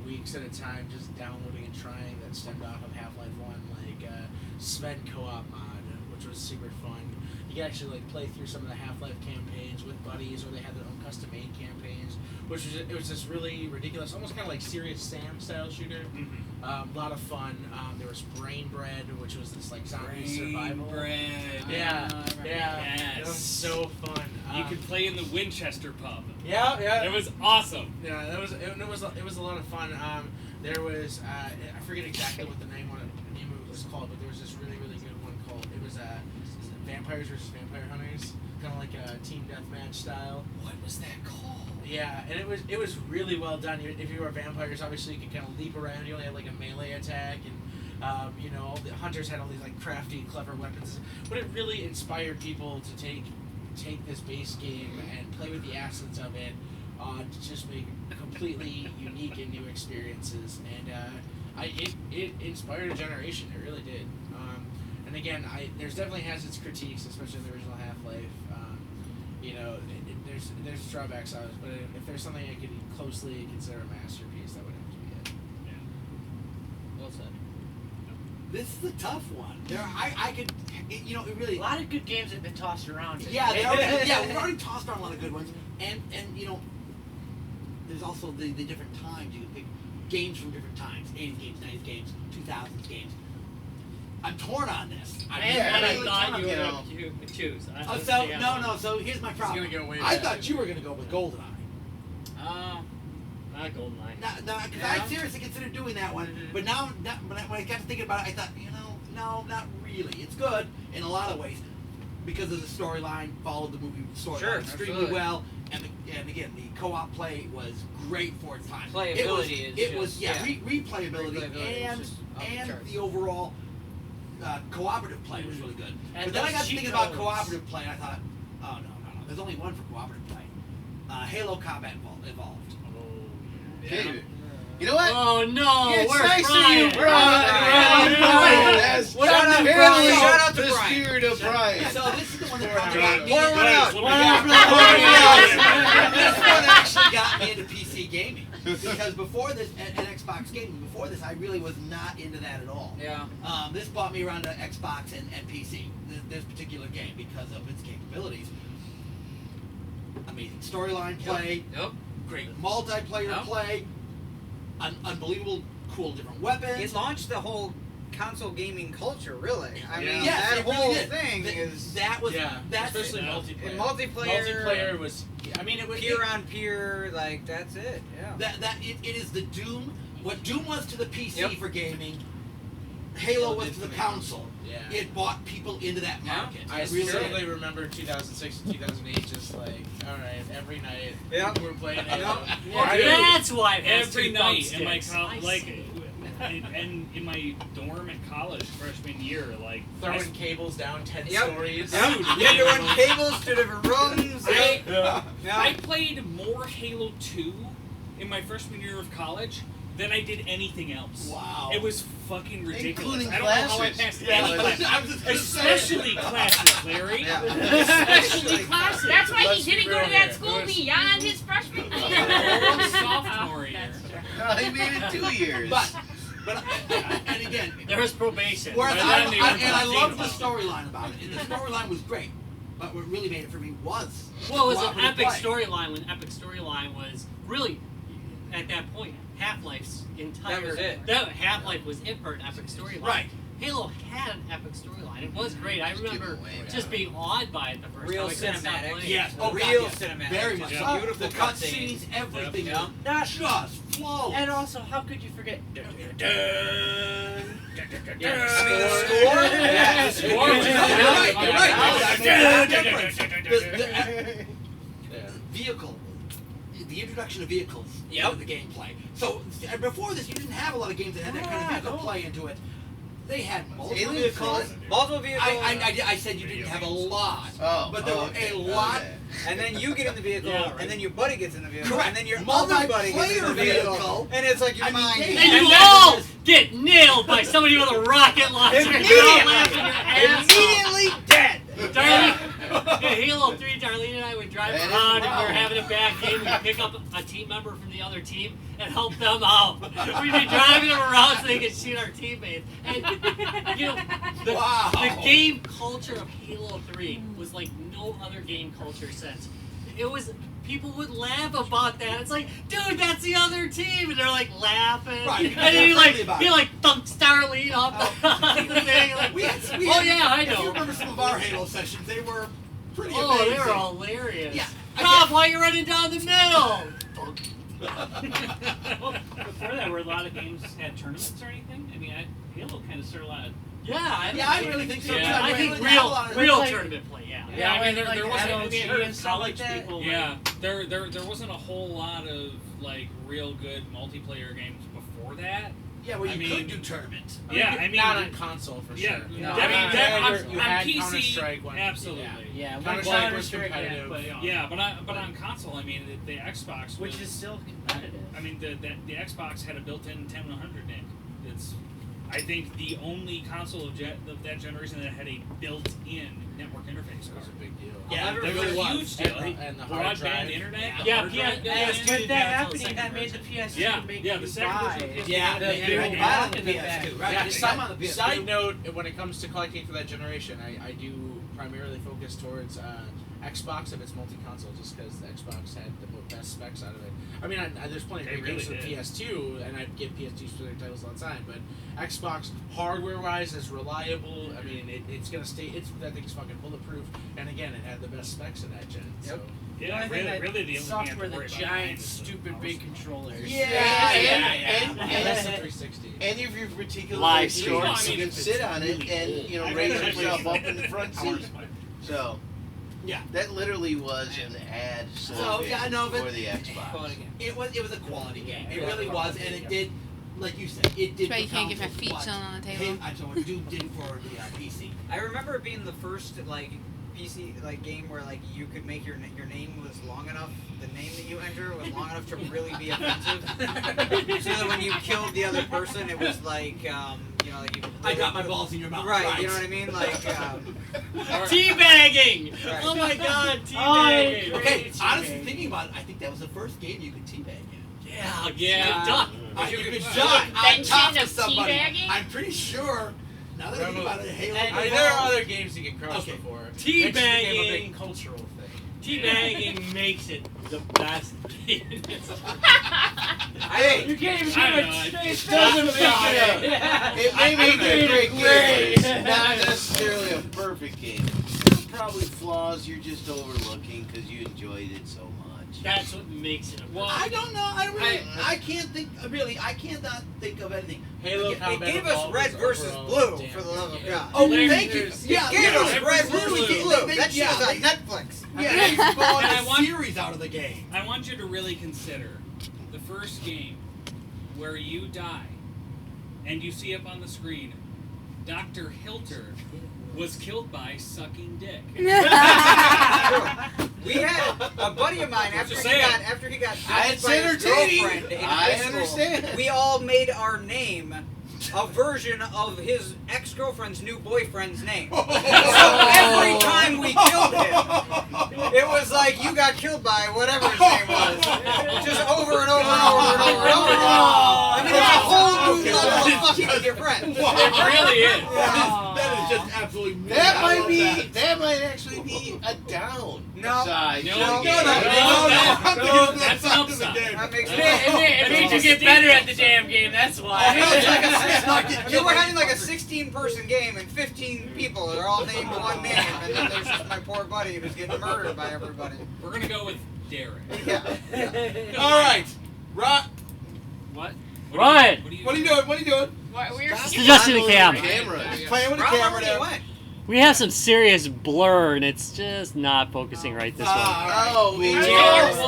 weeks at a time just downloading and trying that stemmed off of Half-Life 1, like Sven co-op mod, which was super fun. You could actually play through some of the Half-Life campaigns with buddies, or they had their own custom-made campaigns, which was just really ridiculous, almost kind of like Serious Sam style shooter. A lot of fun. There was Brain Bread, which was this zombie survival. Yeah. Yes. It was so fun. You could play in the Winchester pub. Yeah. It was awesome. Yeah, it was a lot of fun. There was I forget exactly what the name of it was called, but there was this really good one called Vampires vs. Vampire Hunters, kind of like a team deathmatch style. What was that called? Yeah, and it was really well done. If you were vampires, obviously you could kind of leap around. You only had a melee attack, and all the hunters had all these crafty, clever weapons. But it really inspired people to take this base game and play with the assets of it, to just make completely unique and new experiences. And it inspired a generation. It really did. And again, there's definitely has its critiques, especially in the original Half-Life. There's drawbacks on it, but if there's something I could closely consider a masterpiece, that would have to be it. Well said. This is a tough one. I could, it really. A lot of good games have been tossed around. Yeah, we've already tossed around a lot of good ones, and there's also the different times you can pick games from different times, 80s games, 90s games, 2000s games. I'm torn on this. I really thought torn, you were going to choose. So here's my problem. Gonna go way I back. thought you were going to go with GoldenEye. Not GoldenEye. Because I seriously considered doing that one, but when I got to thinking about it, I thought, no, not really. It's good in a lot of ways because of the storyline, followed the movie storyline extremely well, and again, the co-op play was great for its time. Playability replayability and the overall cooperative play was really good. And But then I got those thinking cheat about codes. cooperative play, and I thought, oh no, there's only one for cooperative play. Halo Combat Evolved. Okay. You know what? Oh no! It's Where's nice Brian? of you, Brian. Brian. Shout out to Brian. Shout out to the Brian. spirit of Brian. So this is the one that Pour one out. This one actually got me into PC gaming because before this, and Xbox gaming, before this, I really was not into that at all. Yeah. This brought me around to Xbox and PC, this particular game, because of its capabilities. Amazing storyline play, Yep. great multiplayer play, unbelievable, cool different weapons. It launched the whole console gaming culture, really. I mean, Yes, that it really whole did. thing is That was that's especially Yeah. multiplayer. in multiplayer. Multiplayer was. I mean, it was peer on peer, like that's it. Yeah. it is the Doom. What Doom was to the PC Yep. for gaming, Halo was to the console. Yeah. It bought people into that market. I It really certainly did. remember 2006 and 2008, just like, all right, every night Yep. we were playing Halo. That's why it has Every two night in my thumbsticks. like, and in my dorm at college freshman year, like Throwing cables down 10 Yep. stories. Yep. You're doing cables to different rooms. I Yeah. played more Halo 2 in my freshman year of college than I did anything else. Wow. It was fucking ridiculous. Including I don't know how I classes. passed Yeah, any class. I was just gonna say. Especially classes, Larry. Yeah. Especially classes. That's why Let's he didn't be go to real that here. school It was- beyond his freshman Or year. sophomore year. No, he made it 2 years. But and again, There was probation. whereas By I then they were and I loved the about it. storyline about it. And the storyline was great. But what really made it for me was Well, it was an cooperative epic play. storyline when Epic Storyline was really, at that point, Half-Life's entire... That was it. Half-Life was it for an epic storyline. Right. Halo had an epic storyline. It was great. I Just give remember it away, just man. being awed by it the first Real time. I couldn't stop cinematic. playing. Yes. Oh, Real God, yes. cinematic. Very much Just so. beautiful The cutscenes. cutscenes, everything Yep. was Not- just flawless. And also, how could you forget? Yeah. I mean, the score. Yeah, the score You're was- right. You're right. Yeah. That's the difference. Yeah. Vehicle, the introduction of vehicles Yep. into the gameplay. So before this, you didn't have a lot of games that had that kind of vehicle play into it. They had multiple Alien vehicles. Force. Multiple vehicles. I said you didn't have a lot, Oh, but there were okay, a lot. okay. And then you get in the vehicle, Yeah, right. and then your buddy gets in the vehicle, Correct. and then your other buddy gets in the Multiplayer vehicle, vehicle. and it's like your I mean, mind. they And you had- all get nailed by somebody with a rocket launcher. You're all laughing your ass off. Immediately dead. Darlene, in Halo 3, Darlene and I would drive That is around the and we were problem. having a bad game. We'd pick up a team member from the other team and help them out. We'd be driving them around so they could shoot our teammates. And, you know, Wow. the game culture of Halo 3 was like no other game culture since. It was, people would laugh about that. It's like, dude, that's the other team. And they're like laughing. Right, because And then they're friendly about he it. like thunk Starlene off the thing. Like, We had, oh yeah, I If you know. remember some of our Halo sessions, they were pretty Oh, amazing. they were hilarious. Yeah. Tom, why are you running down the middle? Before that, were a lot of games had tournaments or anything? I mean, Halo kind of started a lot of. Yeah, Yeah, I really think so. Yeah, too. I mean, think we had a lot of- real like- tournament play. Yeah. Yeah, I mean, there like wasn't LG I heard and stuff college like that. people. Yeah, there wasn't a whole lot of like real good multiplayer games before that. Yeah, well, I you mean- could do tournaments. Yeah, I mean, not on console for yeah, sure. No, I mean, I that, mean, you on had PC, Counter-Strike when- absolutely. Yeah, Counter-Strike was Counter-Strike, competitive. Yeah, but on console, I mean, the Xbox, which was, is still competitive. I mean, the Xbox had a built-in 10100 NIC. It's, I think, the only console of that generation that had a built-in network interface That was card. a big deal. Yeah, that it was really a huge was. deal. And the hard drive. Broadband internet. the Yeah, hard drive PS2 guys. didn't With have that it until the happening, second that made the version. PS2 Yeah, make yeah, you the second buy. version of PS2. Yeah, The they big go back back on the in the PS2, back. right? Yeah, They side, come on the PS2. side note, when it comes to collecting for that generation, I do primarily focus towards Xbox if it's multi-console, just because the Xbox had the best specs out of it. I mean, there's plenty of They great games really for did. PS2, and I get PS2 specific titles all the time, but Xbox hardware-wise is reliable. I mean, it's gonna stay. That thing's fucking bulletproof, and again, it had the best specs in that gen. So. The Yeah, only thing that really the only sucked thing were I had to the worry about giant, behind is the stupid, mouse. big controllers. Yeah, Less than and 360. and if you're particularly Live cheap, shorts. you can sit on it and raise yourself up in the front seat. So Yeah. that literally was an ad slogan yeah, no, but- for the Xbox. It was a quality game. It really was, and it did, like you said, it did. That's why you can't become get my feet what chilling on the table. I told you, Doom did for the PC. I remember it being the first like PC like game where like you could make your name was long enough. The name that you enter was long enough to really be offensive. So that when you killed the other person, it was like you know, like you. I got my balls in your mouth. Right. You know what I mean? Like. Teabagging! Right. Oh my god, teabagging! Okay, honestly, thinking about it, I think that was the first game you could teabag in. Yeah, duck. You could So duck on invention top of of somebody. teabagging? I'm pretty sure. Now that I think about it, Halo. I mean, there are other games you can crush Okay. before. Teabagging. Makes the game a big cultural thing. Teabagging makes it the best game. Hey, You can't even I give don't know, it. it's- It doesn't it's make not- it. it may I make don't a know. great game. Great. It's not necessarily a perfect game. There's probably flaws you're just overlooking because you enjoyed it so much. That's what makes it a Well, I don't know. I can't think. Really, I cannot think of anything. Halo It Combat gave us Evolved Red was versus overall Blue, damn for the love of good. God. Oh, There's- thank you. there's- Yeah, It gave us yeah, Red Blue. versus They- Blue. they- That shit was yeah, on Netflix. Yeah, they spawned And I a want- series out of the game. I want you to really consider the first game where you die and you see up on the screen Dr. Hilter was killed by sucking dick. We had a buddy of mine after Just he saying. got It's dumped by his entertaining. girlfriend in I high school. understand. We all made our name a version of his ex-girlfriend's new boyfriend's name. So every time we killed him, it was like you got killed by whatever his name was, just over and over and over and over and over again. I mean, it's a whole new level of fucking with your friends. It really is. That is just absolutely. That I might love be. that. That might actually be a down. No. Side No, to no, the no, game. I'm thinking of that's the side an of the upside. game. That makes It sense. made you get better at the damn game. That's I why. mean, it's like a Not get I mean, killed we're by having like a fuckers. 16-person game and 15 people are all named one name, and then there's just my poor buddy who's getting murdered by everybody. We're gonna go with Derek. Yeah. All right, Rock. What? Ryan! What are you doing? What are you doing? We're Adjusting the cam. Cameras. Playing with the Rob, camera where do you there. went? We have some serious blur, and it's just not focusing right this way. Oh, it's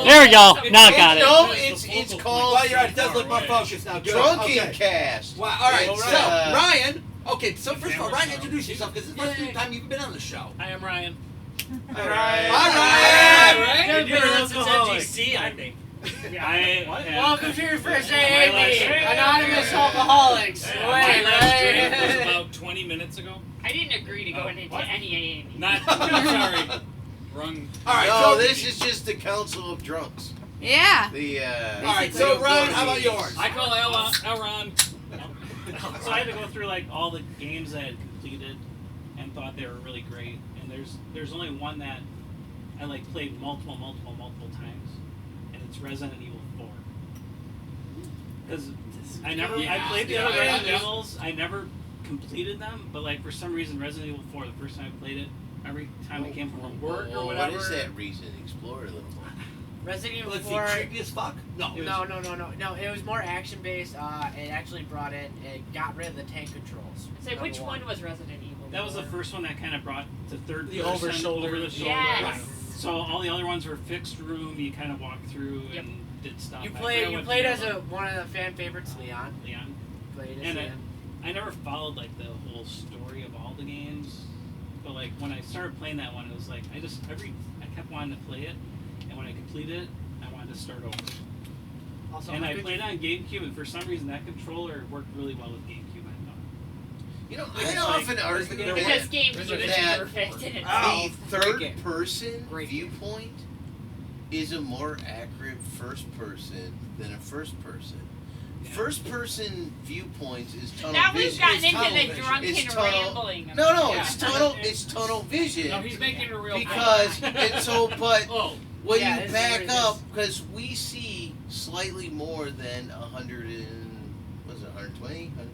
There we go. Now I got it. No, it's called Well, you're right. It does look more focused now. Good. Drunken Okay. Cast. Wow. All right. It's, So, uh, Ryan. Okay. So first of all, Ryan, introduce yourself because this is the first time you've been on the show. I am Ryan. All right. You've been around since alcoholic. MGC, I think. Welcome to your first My AA last meeting, trip- Anonymous Alcoholics. My Wait, last drink was right? about 20 minutes ago. I didn't agree to go into any AA meeting. Not, sorry. Wrong. All right. No, So this is just the Council of Drunks. Yeah. The All right. So Ryan, how about yours? I call Elron. So I had to go through like all the games I had completed and thought they were really great. And there's only one that I like played multiple times, and it's Resident Evil 4. Because I played the other Resident Evils, I never completed them, but like for some reason Resident Evil 4, the first time I played it, every time I came from work or whatever. What is that reason? Explore a little more. Resident Evil Let's see. 4. Creepy as fuck. No. No, it was more action based. It actually it got rid of the tank controls. So which one was Resident Evil? That was the first one that kind of brought the third The person over shoulder. over the shoulder. Yes. So all the other ones were fixed room. You kind of walked through Yep. and did stuff. You I played forgot what played the as other one of the fan favorites, Leon. Leon. Played as And Leon. I never followed like the whole story of all the games, but like when I started playing that one, it was like I kept wanting to play it, and when I completed it, I wanted to start over. Also, And how I good played on GameCube, and for some reason that controller worked really well with GameCube. I thought. You know, It's I like- often argue Because that GameCube is that perfect in the itself. third person Great. viewpoint is a more accurate first person than a first person. Yeah. First person viewpoints is tunnel Now we've vision. gotten It's into tunnel the vision. drunken It's tunnel- rambling. No, Yeah. it's tunnel vision. No, he's making a real because point. and so, but Oh, when Yeah, you it's back what it up, is. because we see slightly more than 100 and was it 120? But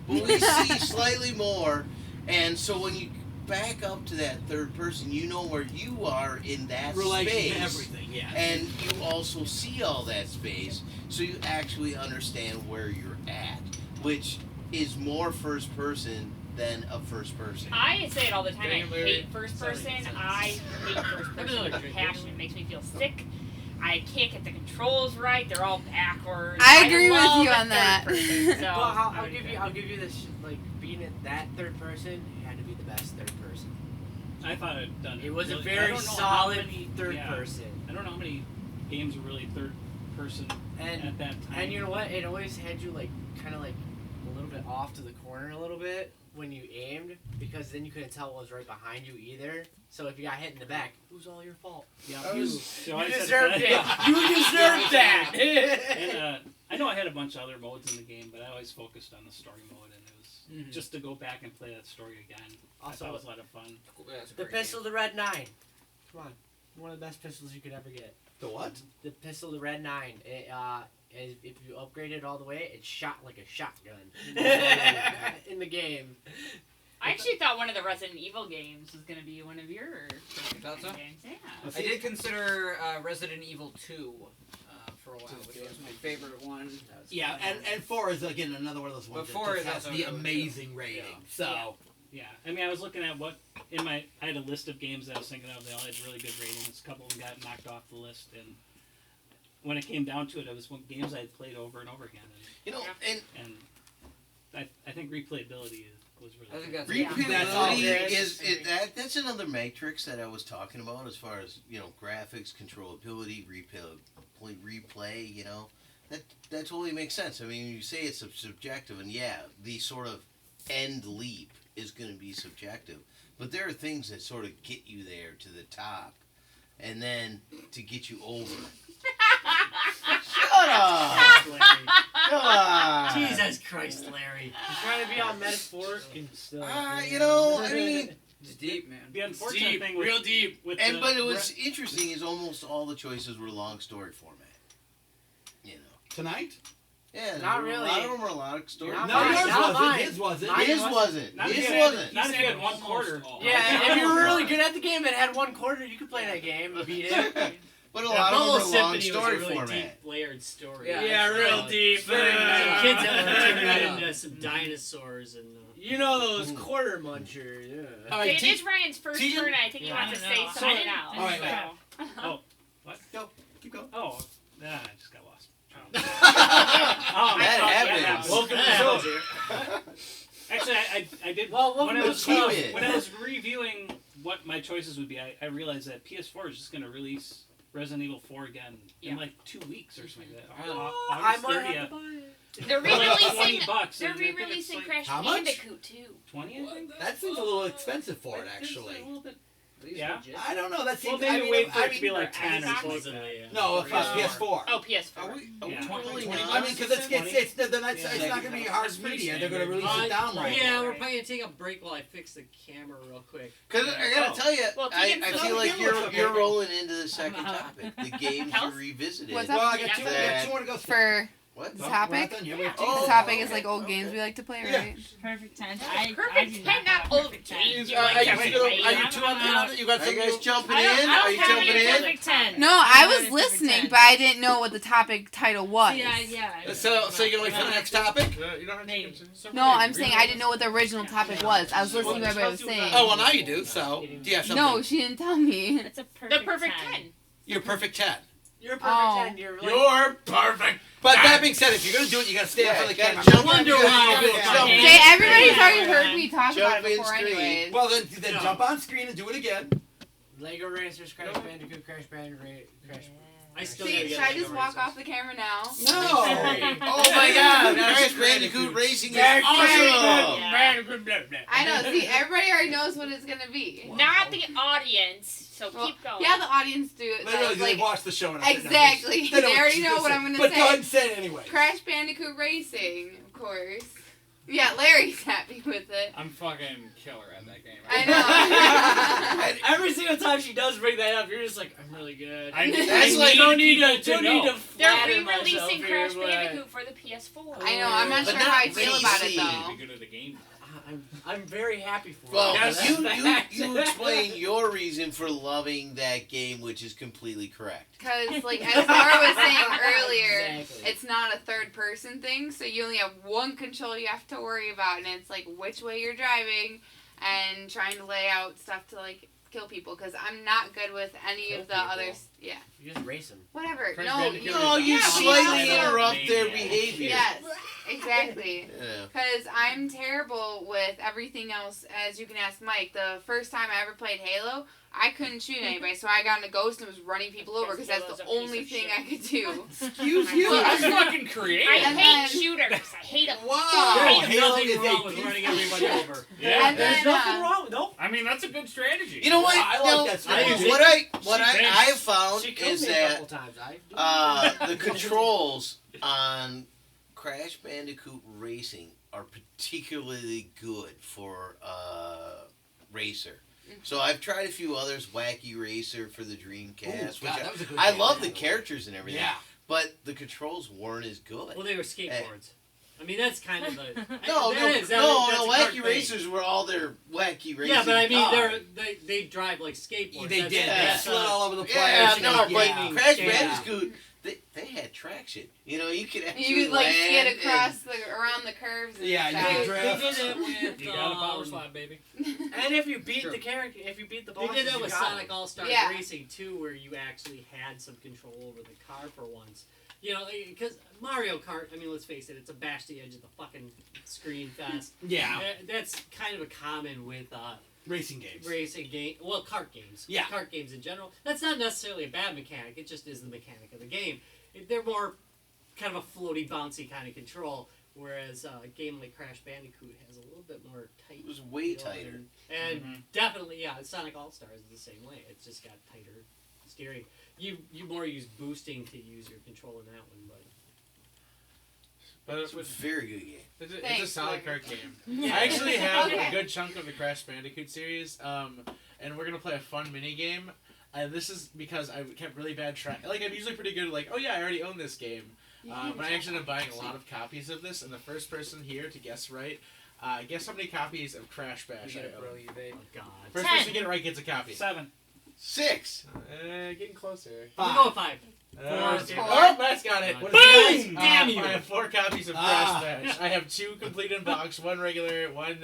we see slightly more, and so when you back up to that third person, you know where you are in that Relation space, to everything. Yeah. and you also see all that space, so you actually understand where you're at, which is more first person than a first person. I say it all the time. I Daimler, hate first person. I hate first person with a passion. It makes me feel sick. I can't get the controls right. They're all backwards. I agree with love you the on that. third person, so Well, I I'll would give do you. that. I'll give you this. Like being at that third person, it had to be the best third person. I thought I'd done It was a really- I very don't know how solid many- third yeah. person. I don't know how many games were really third person And at that time. and you know what? It always had you like kind of like a little bit off to the corner a little bit when you aimed, because then you couldn't tell what was right behind you either. So if you got hit in the back, it was all your fault. Yeah, You so I said deserved it. that. You deserved that. And I know I had a bunch of other modes in the game, but I always focused on the story mode, and it was just to go back and play that story again. I thought it was a lot of fun. The pistol, the Red 9. Come on, one of the best pistols you could ever get. The what? The pistol, the Red 9. It, if you upgrade it all the way, it shot like a shotgun in the game. I actually thought one of the Resident Evil games was going to be one of your thought so? games. Yeah. I did consider Resident Evil 2 for a while, which was my favorite one. Yeah, and 4 is again another one of those ones But 4 that is just has also the really amazing good. rating. Yeah. So Yeah, I mean, I was looking at what I had a list of games that I was thinking of. They all had really good ratings. A couple of them got knocked off the list, and when it came down to it, it was games I had played over and over again. And I think replayability was really. I think that's Replayability that's another matrix that I was talking about as far as graphics, controllability, replay. That totally makes sense. I mean, you say it's subjective, and the sort of end leap is going to be subjective, but there are things that sort of get you there to the top, and then to get you over. Shut up! Come on! Jesus Christ, Larry! You're trying to be on metaphoric and stuff. I mean, it's deep, man. The unfortunate thing was real deep. But it was interesting is almost all the choices were long story format. Tonight? Yeah, Not a really. lot of them were a lot of stories. Not No, mine, yours not wasn't. mine. His wasn't. Mine His wasn't. Not His if you wasn't. Not if you had one quarter. Yeah, if you were really good at the game and had one quarter, you could play that game and beat it. But a lot of them were long Symphony story was a really format. deep, layered story. Yeah, real deep. Some kids have to turn that into some dinosaurs and. You know those quarter munchers. Yeah. All Okay, right, it is Ryan's first Tegan? turn. I think he wants to say something else. All right, so. Oh, what? Go. Keep going. Oh, I just got lost. That happens. Welcome to the soldier. Actually, I did. Well, when I was keep it. when I was reviewing what my choices would be, I realized that PS4 is just going to release Resident Evil 4 again in like 2 weeks or something like that. I August might 30th. have to buy it. They're For like re-releasing. $20, They're and I think it's re-releasing like- Crash How much? Bandicoot too. 20, I think. That seems a little expensive for it, It's actually. a little bit. Yeah. I don't know. That seems. Well, maybe I mean, wait for I it to be mean, like 10 or Xbox? something like Supposedly, that. No, it's PS4. Oh, PS4. Are we Yeah. really I mean, because it's they're not, it's not going to be hard That's pretty media. They're going to standard. release it down right. Yeah, we're probably gonna take a break while I fix the camera real quick. Because I gotta tell you, Well, I Tegan's feel still like feeling you're rolling into the second topic. The games Health? you revisited. What's Well, up? I got two. I got two more to go. For What? the We're topic? not done yet. We have two. Oh, The topic is like okay, old okay. games we like to play, Yeah. right? Perfect 10. Perfect 10, not old games. You like Are to you play. two on that? You got Are you guys some. jumping I in? don't Are you have jumping any in? perfect 10. No, I was listening, but I didn't know what the topic title was. Yeah. So you're gonna wait for the next topic? You don't have Maybe. No, I'm saying I didn't know what the original topic was. I was listening to what everybody was saying. Oh well, now you do. So do you have something? No, she didn't tell me. It's a perfect The perfect 10. You're perfect 10. You're a perfect Oh. 10. You're like, You're perfect. But that being said, if you're gonna do it, you gotta stand for the gotta camera. jump Wonder in, why. gotta jump in. Okay, everybody's already heard me talk Jump about it in before straight. anyways. Well, then jump on screen and do it again. Lego Racers, Crash Bandicoot, Crash Bandicoot, Crash. I still gotta See, get should I Lego just walk Racers. off the camera now? No. Oh my God! Crash Bandicoot Racing is Crash awesome. Bandicoot, blah, blah. I know. See, everybody already knows what it's gonna be. Not the audience. So Well, keep going. yeah, the audience do it. Literally, So, they like, watch the show and exactly. They already know what I'm gonna But go ahead say. and say it anyway. Crash Bandicoot Racing, of course. Yeah, Larry's happy with it. I'm fucking killer at that game. I know. Every single time she does bring that up, you're just like, I'm really good. That's like- don't need to They're flatter myself re-releasing here, Crash but- Bandicoot for the PS4. I know. I'm not But sure not how I feel about it racing. though. Good at the game. I'm very happy for Well, it. Yes. you explain your reason for loving that game, which is completely correct. Because, like, as Laura was saying earlier, Exactly. it's not a third-person thing, so you only have one control you have to worry about, and it's, like, which way you're driving and trying to lay out stuff to, like, kill people, because I'm not good with any Kill of the people? others. Yeah. You just race them. Whatever. Crash No, Bandicoot you... No, you yeah, slightly but interrupt their Maniac. behavior. Yes. Exactly. Yeah. Because I'm terrible with everything else, as you can ask Mike. The first time I ever played Halo, I couldn't shoot anybody, so I got in a ghost and was running people over because that's Halo's the a piece only of thing shit. I could do. Excuse you. That's fucking creative. I And hate then- shooters. I hate them. Wow. There's Halo nothing is wrong a with piece running of everybody shit. over. Yeah. And There's then, nothing wrong. Nope. I mean, that's a good strategy. You know what? I like No, that strategy. what I have found She killed is me a that couple times. I the controls on Crash Bandicoot Racing are particularly good for Racer. So I've tried a few others, Wacky Racer for the Dreamcast, Ooh, God, that was a good I game, love by the way. characters and everything. Yeah. But the controls weren't as good. Well, they were skateboards. I mean, that's kind of the. No, that's a Wacky cart thing. Racers were all their wacky racing. Yeah, but I mean, cars. they drive like skateboards. They That's- did. They that's, slid all over the place. Yeah, no, but Yeah. Crash Yeah. Bandicoot, they had traction. You know, you could actually you could like skid land across around the curves. And Yeah, you stuff. could They drift. did it with. You got a power slide, baby. And if you beat Sure. the character, if you beat the They bosses, did that you with got Sonic them. All Star Yeah. Racing too, where you actually had some control over the car for once. You know, because Mario Kart. I mean, let's face it, it's a bash the edge of the fucking screen fest. Yeah. That's kind of a common with Racing games. racing game. Well, kart games. Yeah. Kart games in general. That's not necessarily a bad mechanic. It just is the mechanic of the game. They're more kind of a floaty, bouncy kind of control. Whereas a game like Crash Bandicoot has a little bit more tight. It was way feel tighter. And definitely, yeah, Sonic All Stars is the same way. It's just got tighter steering. You more use boosting to use your control in that one, but But It's a very good game. It's a Thanks, solid Larry. card game. Yeah. I actually have Okay. a good chunk of the Crash Bandicoot series, and we're gonna play a fun mini game. And this is because I kept really bad track. Like I'm usually pretty good. Like, oh yeah, I already own this game. But I actually ended up buying a lot of copies of this. And the first person here to guess right, guess how many copies of Crash Bash I own. oh god. First 10. person to get it right gets a copy. 7. 6. Getting closer. We'll go with 5. Oh, Matt's got it. Boom! Damn you! I have 4 copies of Crash Bash. I have 2 complete in box, 1 regular, 1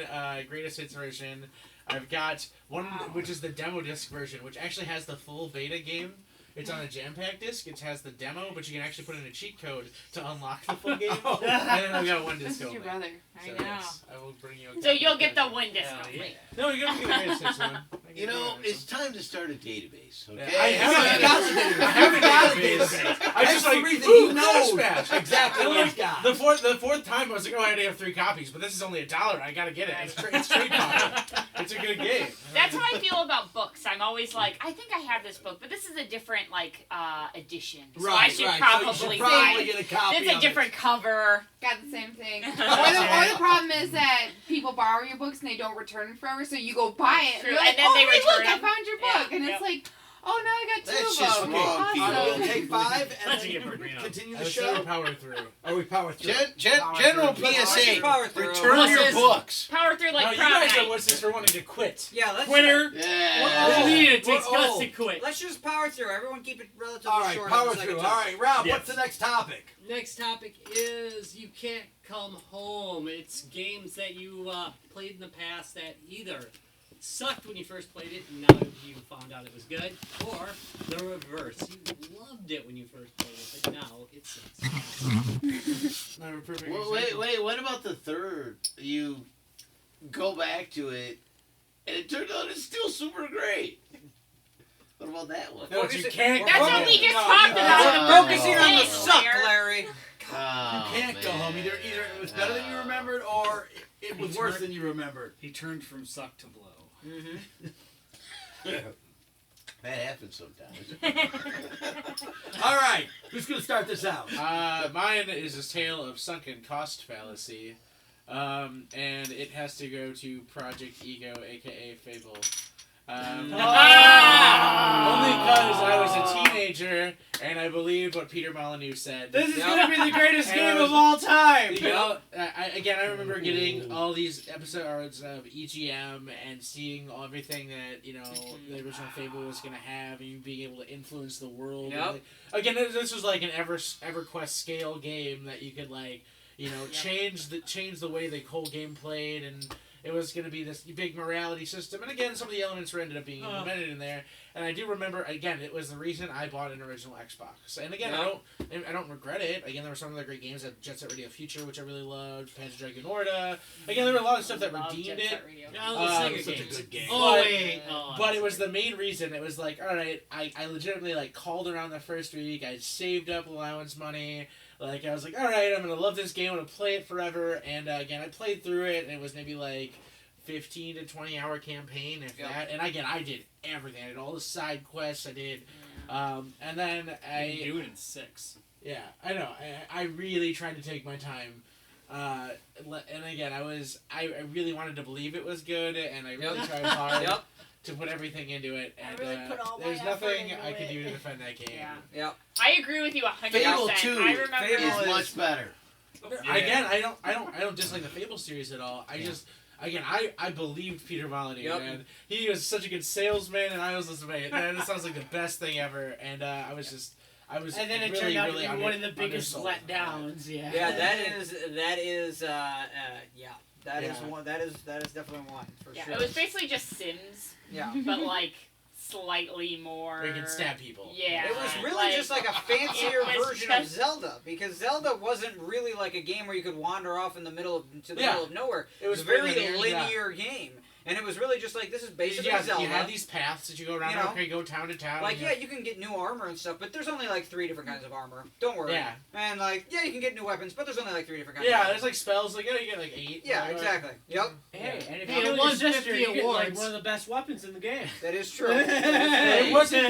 greatest hits version. I've got 1 which is the demo disc version, which actually has the full beta game. It's on a jam pack disc. It has the demo, but you can actually put in a cheat code to unlock the full game. And then I've got 1 This disc is only. your brother. I So know. yes, I will bring you a So copy you'll of get the Crash win disc Bash. only. No, you're gonna get the greatest hits one. You know, it's time to start a database, okay? I have got a the database. I have a Got database. I That's just the like, reason ooh, he knows Crash Bash. exactly And what he's like, got. the fourth time I was like, oh, I already have 3 copies, but this is only $1. I gotta get it. It's trade power. It's a good game. That's how I feel about books. I'm always like, I think I have this book, but this is a different like edition. So I should probably So you should buy probably it. get a copy It's a of different cover. Got the same thing. or the problem is that people borrow your books and they don't return it forever, so you go buy it. True, And, you're like, and then oh, they hey, return look, I them. found your Yeah, book. And yep. it's like, oh, now I got 2 That's of just them. wrong, Awesome. people. We'll take 5 and That's a then gift for Reno. continue I the was trying to show. power through. Or we power through. General Let's PSA, power through. return What's your this? books. Power through like No, you prom guys night. are what's this for wanting to quit. Yeah, let's Quitter. Yeah. What do you mean? It takes Whoa. guts to quit. Let's just power through. Everyone keep it relatively All right, short. power on the second through. time. All right, Rob, Yes. what's the next topic? Next topic is You Can't Come Home. It's games that you played in the past that either sucked when you first played it and now you found out it was good, or the reverse. You loved it when you first played it, but now it sucks. Not a perfect Well, example. wait, what about the third? You go back to it, and it turned out it's still super great. What about that one? No, you can't. That's come what we home. just talked about. We're The Focusing on the thing, suck, Blair. Larry. Oh, You can't go man. home. Either it was better than you remembered, or it was worse than you remembered. He turned from suck to blow. That happens sometimes. All right, who's gonna start this out? Mine is a tale of sunken cost fallacy, and it has to go to Project Ego, aka Fable. Only because I was a teenager and I believed what Peter Molyneux said. This is Yep. gonna be the greatest And game I was- of all time. You know, I remember getting all these episodes of EGM and seeing everything that, you know, the original Fable was going to have and being able to influence the world. Yep. And, like, again, this was like an EverQuest scale game that you could, like, you know, change the way the whole game played and it was going to be this big morality system. And again, some of the elements ended up being implemented in there. And I do remember, again, it was the reason I bought an original Xbox. And again, I don't regret it. Again, there were some other great games, like Jet Set Radio Future, which I really loved, Panzer Dragoon Orta. Again, there were a lot of stuff that redeemed it. Sega Such a games. good game. But it was the main reason. It was like, all right, I legitimately like called around the first week. I saved up allowance money. Like, I was like, all right, I'm gonna love this game. I'm gonna play it forever. And again, I played through it, and it was maybe like 15 to 20 hour campaign, if that. And again, I did everything. I did all the side quests. I did, and then I do it in 6. Yeah, I know. I really tried to take my time. And again, I really wanted to believe it was good, and I really tried hard to put everything into it. And I really put all my there's effort nothing into I could it. do to defend that game. Yeah. I agree with you 100%. Fable 2 I remember is much better. Again, I don't dislike the Fable series at all. I believed Peter Molyneux, man. He was such a good salesman, and I was just man, this sounds like the best thing ever. And I was and then it really, turned out really to be one of the biggest undersold. letdowns. Yeah. Yeah, that is one. That is definitely one for sure. It was basically just Sims. Yeah. But like slightly more. Where you can stab people. Yeah. It was really just like a fancier It was version of just- Zelda, because Zelda wasn't really like a game where you could wander off in the middle of nowhere. It was a very linear, linear game. And it was really just like, this is basically Zelda. You had these paths that you go around, okay, go town to town. Like, you can get new armor and stuff, but there's only like 3 different kinds of armor. Don't worry. Yeah. And like, you can get new weapons, but there's only like 3 different kinds Yeah, of there's like spells, like, you get like 8. Yeah, exactly. Yep. Hey, and if Hey, you it kill your won sister, 50 you get like awards. one of the best weapons in the game. That is true. It wasn't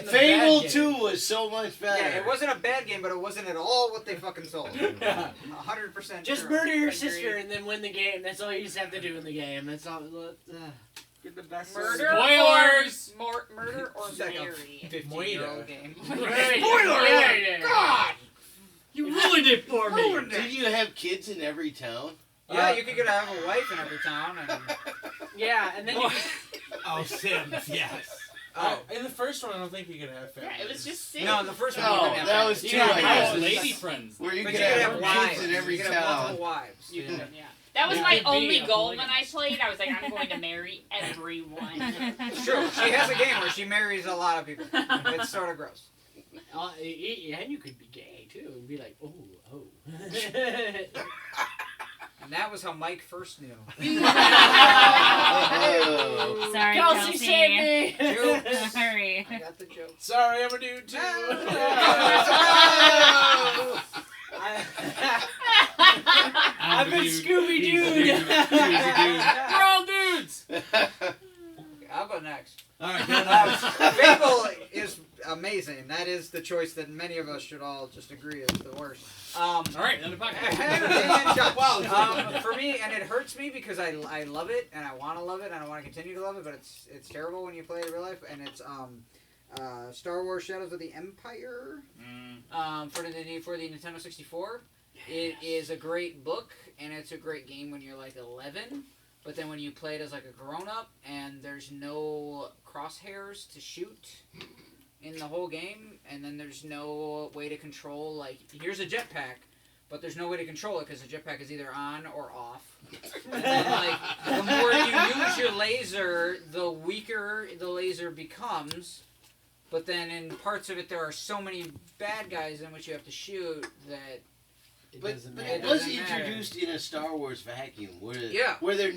a Fable bad 2 game. was so much better. Yeah, it wasn't a bad game, but it wasn't at all what they fucking sold. 100% Just true. murder your Agreed. sister and then win the game. That's all you just have to do in the game. That's all. Get the best. Murder Spoilers! or murder or It's like a marry. 15-year-old game. Spoiler! God! You ruined it for me. Did you have kids in every town? Yeah, you could have a wife in every town. And... Yeah, and then you. Oh, Sims, yes. In the first one, I don't think you could have family. Yeah, it was just Sims. No, in the first one, No, you couldn't have that wives. was You too got like lady friends. where you But could you could have have wives. kids in every You could have town. multiple wives. You can, That was Yeah. my Could be only a goal when I polygamous. played. I was like, I'm going to marry everyone. It's true. She has a game where she marries a lot of people. It's sort of gross. and you could be gay too and be like, oh. And that was how Mike first knew. Oh. Sorry, Kelsey Kelsey. saved me. Jokes. Sorry. I got the joke. Sorry, I'm a dude too. I've been Scooby Doo. We're all dudes! I'll go next. Alright, Fable is amazing. That is the choice that many of us should all just agree is the worst. Alright, another podcast. For me, and it hurts me because I love it and I want to love it and I want to continue to love it, but it's terrible when you play it in real life. And it's Star Wars: Shadows of the Empire for the Nintendo 64. It is a great book and it's a great game when you're like 11. But then when you play it as like a grown-up and there's no crosshairs to shoot in the whole game, and then there's no way to control, like, here's a jetpack, but there's no way to control it because the jetpack is either on or off. And then, like, the more you use your laser, the weaker the laser becomes. But then in parts of it, there are so many bad guys in which you have to shoot that... But matter. it was It doesn't matter. introduced in a Star Wars vacuum, where Yeah. where there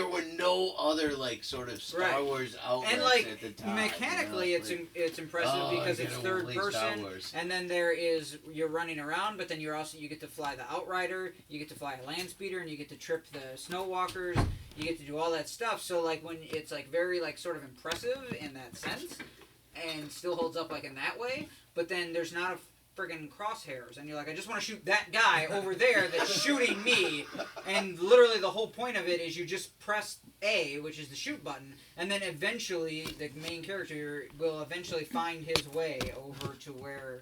were no other like sort of Star Right. Wars outlets And like at the time. mechanically, you know, like, it's impressive oh, because I it's can third only Star person, Wars. and then you're running around, but then you get to fly the Outrider, you get to fly a land speeder, and you get to trip the snow walkers. You get to do all that stuff. So like when it's like very like sort of impressive in that sense, and still holds up like in that way. But then there's not a friggin' crosshairs, and you're like, I just want to shoot that guy over there that's shooting me, and literally the whole point of it is you just press A, which is the shoot button, and then eventually the main character will eventually find his way over to where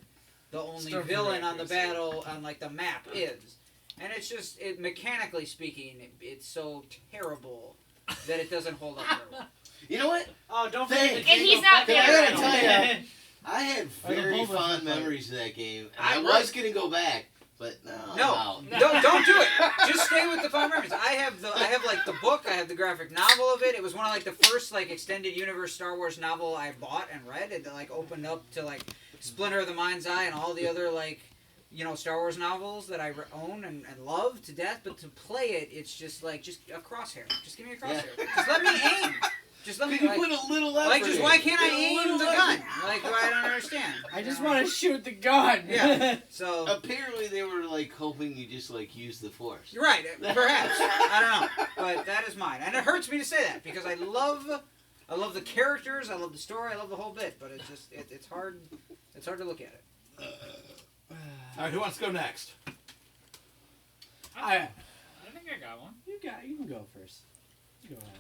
the only Stuff villain on the accuracy. battle on like the map is, and it's just mechanically speaking, it's so terrible that it doesn't hold up very well. You know what? Oh, don't Thanks. forget the And he's Jango not Fett I gotta battle. tell ya, I had Like a very Boba fond Fett fight. memories of that game. I I was gonna go back, but no. No, don't do it. Just stay with the Five Remedies. I have like the book. I have the graphic novel of it. It was one of like the first like extended universe Star Wars novel I bought and read. It like opened up to like Splinter of the Mind's Eye and all the other like Star Wars novels that I own and love to death. But to play it, it's just a crosshair. Just give me a crosshair. Just let me aim. Just let me You put a little effort. Like, just why can't I Put a aim little the gun? Like, I don't understand. I just want to shoot the gun. Yeah. So apparently they were like hoping you just like use the force. you're right. Perhaps I don't know, but that is mine, and it hurts me to say that because I love the characters, I love the story, I love the whole bit, but it's just it's hard. It's hard to look at it. All right, who wants to go next? I think I got one. You can go first. Go ahead.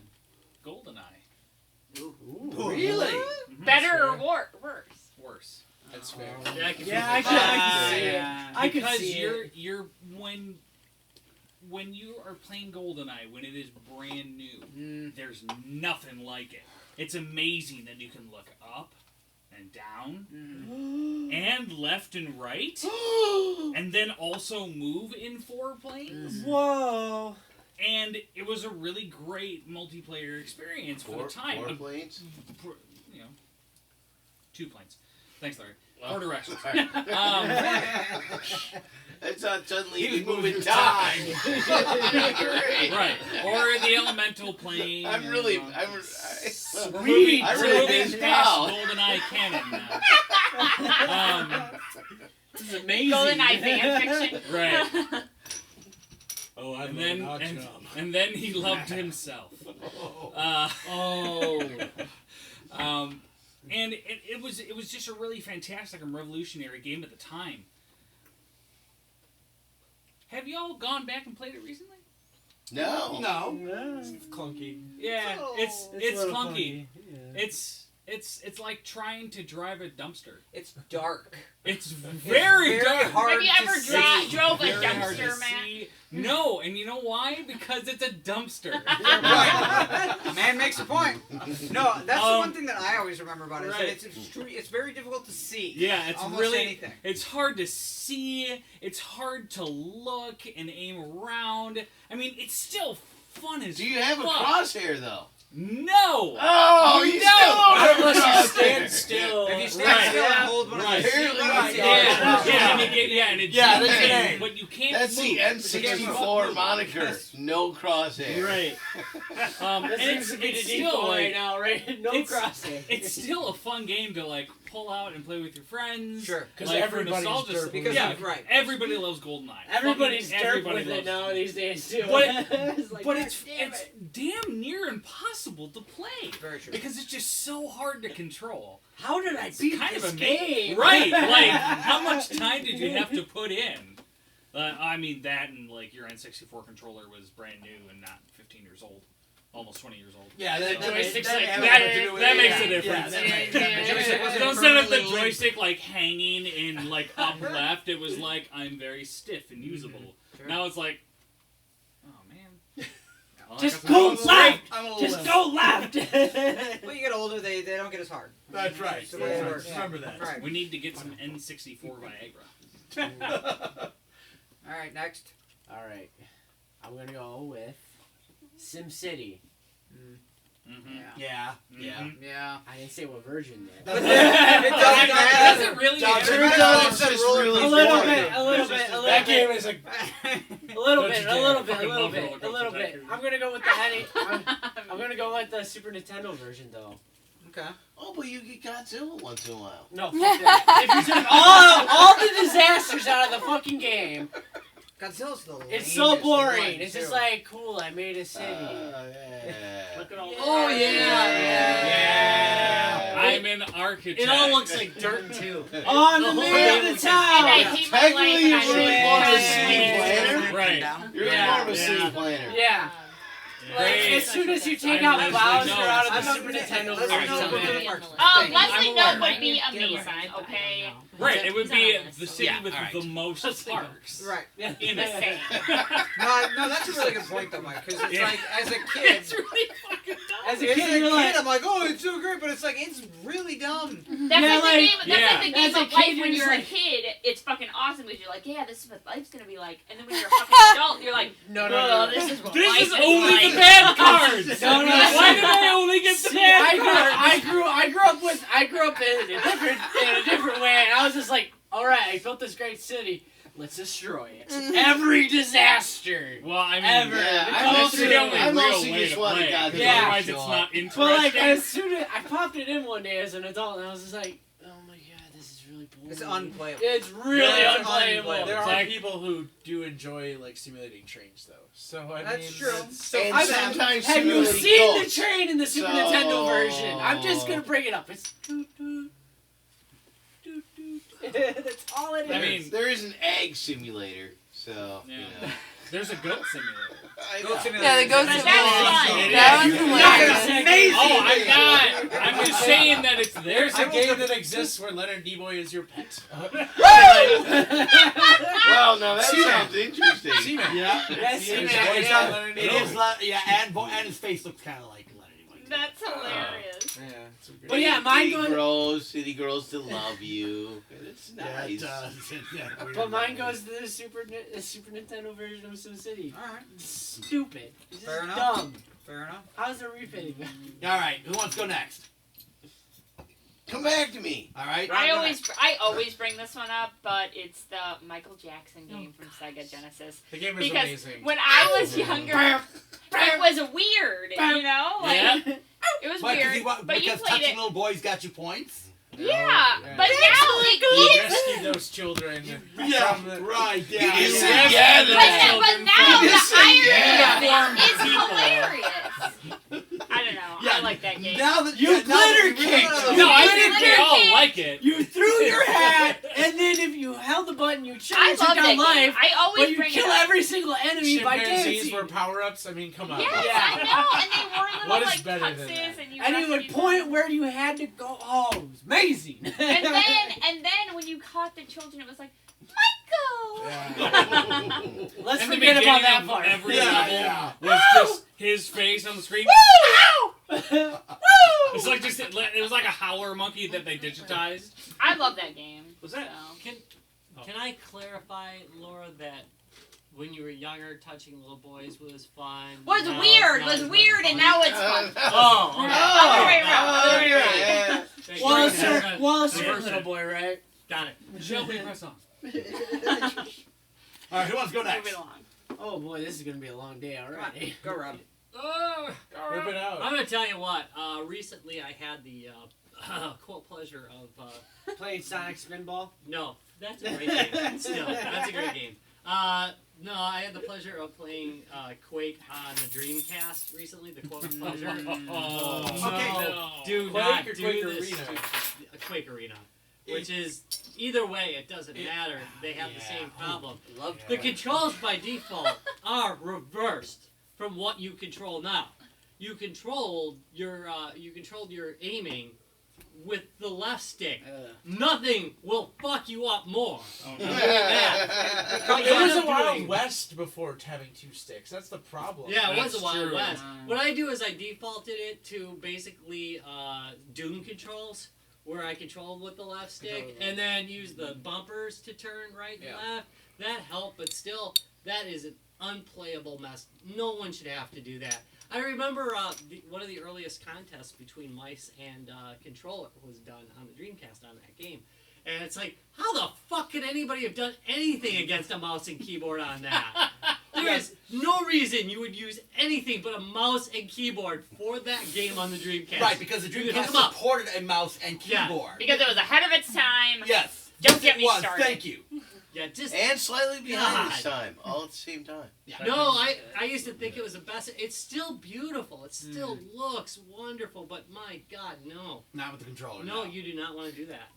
GoldenEye. Ooh, Really? Mhm. Better or worse? Worse. That's fair. Yeah, I can see it. I could because see you're it. you're when you are playing GoldenEye, when it is brand new, there's nothing like it. It's amazing that you can look up and down and left and right and then also move in 4 planes. Whoa. And it was a really great multiplayer experience for the time. 4 planes? 2 planes. Thanks, Larry. 4 directions. It's not suddenly He was moving moving time. time. Right. Or the elemental plane. I'm really, We're moving this past now. GoldenEye canon now. This is amazing. GoldenEye fan fiction. Right. Oh, And then he loved himself. And it was just a really fantastic and revolutionary game at the time. Have y'all gone back and played it recently? No. It's clunky. Yeah, it's a little clunky. Yeah. It's like trying to drive a dumpster. It's dark. It's very dark. hard Have you to ever see. drove a Very hard to dumpster, man? see. No, and you know why? Because it's a dumpster. Right. Man makes a point. No, that's the one thing that I always remember about it. Is Right. that it's very difficult to see. Yeah, it's almost really anything. it's hard to see. It's hard to look and aim around. I mean, it's still fun as Do you have a fuck. crosshair though? No. Oh, you no. Unless you stand still. If you stand Right. still and hold one of Right. those Apparently buttons, not. Yeah, and it Yeah, that's zooms an in, aim. but you can't That's move. the N64 moniker. No crosshair. Right. That and seems to be the default right now, right? No it's- crosshair. It's still a fun game to like pull out and play with your friends. Sure. 'Cause like, for everybody's nostalgia derp sake. because yeah, of- right. everybody loves GoldenEye. Everybody's Fucking derp everybody with it loves now these days too. But- It's like, But God it's damn it's it. damn near impossible to play Very true. because it's just so hard to control. How did I It's beat kind this of game? Right, like how much time did you have to put in? I mean that and like your N64 controller was brand new and not 15 years old, almost 20 years old. Yeah, that Joystick's that- like that- that- That makes a yeah, difference. that makes- Yeah, that yeah, makes- Joystick wasn't Don't set up the permanently joystick like hanging in like up left. It was like I'm very stiff and usable. Sure. Now it's like, oh man. Well, I Just got some go buttons. left. I'm a little Just limp. go left. When you get older, they don't get as hard. That's right. So they work. Remember that. Right. We need to get some N64 Viagra. All right, next. All right, I'm gonna go with SimCity. Mm-hmm. Yeah. Mhm. Yeah. I didn't say what version yet. It doesn't Does matter. it really? Does it matter? matter? It's just really A little boring. bit, a little bit, a little That bit. game is a. A little Don't bit, you a dare. little bit, a Fucking little love bit, Roller a Coaster little bit. Tycoon. I'm gonna go with I'm gonna go with the Super Nintendo version though. Okay. Oh, but you get Godzilla once in a while. No, fuck that. If you took all the disasters out of the fuking game, Godzilla's the it's so lamest boring. one, It's too. just like, cool, I made a city. Yeah. Look at all Oh, yeah. Yeah. I'm an architect. It all looks like dirt too. On the whole middle game of the looks And I town! hate my life. Technically, and you're I really hate more of a my city life. planner. Right. You're Yeah. more of a city planner. Yeah. Like, Great. as soon as you take I'm out Leslie Bowser Knope. out of the I'm Super not- Nintendo Leslie version. Knope Okay. with the parks. Leslie I'm Knope aware. would be Get away. amazing, okay? Right, it would be the city Yeah, with alright. the most parks. Right. In The same. it. No, that's a really good point though, Mike. Because it's Yeah. like, as a kid, It's really fucking As a As kid, you're like, I'm like, oh, it's so great, but it's like it's really dumb. That's Yeah, like the like- game. That's yeah. like the game As a of kid, life you're when just you're a like- kid. It's fucking awesome because you're like, yeah, this is what life's gonna be like. And then when you're a fucking adult, you're like, no, oh, this is what This life is only like. the bad cards. No, no, Why did I only get the See, bad cards? I grew up in a different way, and I was just like, all right, I built this great city. Let's destroy it. Every disaster. Well, I mean, Ever. Yeah, that's I the only real mostly way just to want play. a goddamn Because Yeah. otherwise, it's not interesting. But like, as soon as I popped it in one day as an adult, and I was just like, oh my god, this is really boring. It's unplayable. It's really Yeah, it's unplayable. unplayable. There It's are like- people who do enjoy like simulating trains, though. So I That's mean, true. that's- So And I've sometimes Have you simulating seen the goats. train in the Super So- Nintendo version? I'm just gonna bring it up. It's doot doot doot doot. That's all it is. I mean- There is an egg simulator, so you Yeah. know. there's a goat simulator. I Goat know. Simulator. Yeah, the Goat But Simulator. that's fun. That It one's is. hilarious. amazing. Oh, I'm not. I'm just saying that it's there. There's a game that exists where Leonard Nimoy is your pet. Well, no, that Seaman. sounds interesting. Seaman. Yeah. Yes, Seaman. Seaman. Voiced Yeah, by Leonard it Nimoy. is. And his face looks kind of like Leonard Nimoy. That's hilarious. Yeah, it's a great But yeah, mine City city girls to love you. It's Yeah, nice. it does. Yeah, weird. But mine goes to the Super Nintendo version of SimCity. All right. Stupid. It's just Fair enough. dumb. Fair enough. How's the refitting? All right, who wants to go next? Come back to me. All right. I always bring this one up, but it's the Michael Jackson game from Sega Genesis. The game is Because amazing. when I was younger, it was weird, you know? Like, Yeah. it was What, 'cause weird, you wa- but you because played touching it. little boys got you points. Yeah, Yeah. but now You it rescue those children. from the- right. You Yeah. didn't yeah. say yeah to But, that. but now You the just said irony yeah. of it is People. hilarious. I don't know. Yeah, I like that game. Now that You yeah, now that glitter we kicked. realize- No, I You think we glitter all kick. like it. You threw your hat, and then if you held the button, you I changed love it that down game. life. I always But you bring kill it up. every single enemy by Chimpanzees dancing. were power-ups. I mean, come on. Yes, Yeah. I know, and they were little What is like better than tuxes, that? and you And he rescued would each point other. where you had to go. Oh, it was amazing. And then when you caught the children, it was like, Michael. Let's And the forget about beginning that of part. every Yeah, level yeah. was just his face on the screen. It's like just it was like a howler monkey that they digitized. I love that game. Was that? So. Can I clarify, Laura, that when you were younger, touching little boys was fun? Was now weird, it's not was as much weird, fun? and now it's fun. Oh, okay. Other way around, other way around. Yeah. Thank Well, you. a certain, well, a The certain first little one. boy, right? Got it. Show me press on. All right, who wants to go next? Moving along. Oh boy, this is gonna be a long day already. Go, Rob. Rip it out. I'm gonna tell you what. Recently, I had the quote pleasure of Playing Sonic Spinball. no, that's a great game. Still, that's a great game. No, I had the pleasure of playing Quake on the Dreamcast recently. The quote pleasure. Oh, Okay, no. Do Quake not or do Quake this. Arena? Quake Arena, which is either way, it doesn't matter. They have the same problem. Love The controls by default are reversed from what you control now. You controlled your aiming with the left stick. Nothing will fuck you up more. than that. It was a Wild West before having two sticks. That's the problem. Yeah, it was That's a Wild true. West. What I do is I defaulted it to basically Doom controls, where I control with the left stick, and then use the bumpers to turn right and left. That helped, but still, that is an unplayable mess. No one should have to do that. I remember one of the earliest contests between mice and controller was done on the Dreamcast on that game. And it's like, how the fuck could anybody have done anything against a mouse and keyboard on that? There is no reason you would use anything but a mouse and keyboard for that game on the Dreamcast. Right, because the You Dreamcast hook 'em up. supported a mouse and Yeah. keyboard. Because it was ahead of its time. Yes. Don't Yes, get it me was. started. Thank you. Yeah, just And slightly behind its God. time, all at the same time. No, I used to think it was the best. It's still beautiful. It still looks wonderful, but my God, no. Not with the controller. No, you do not want to do that.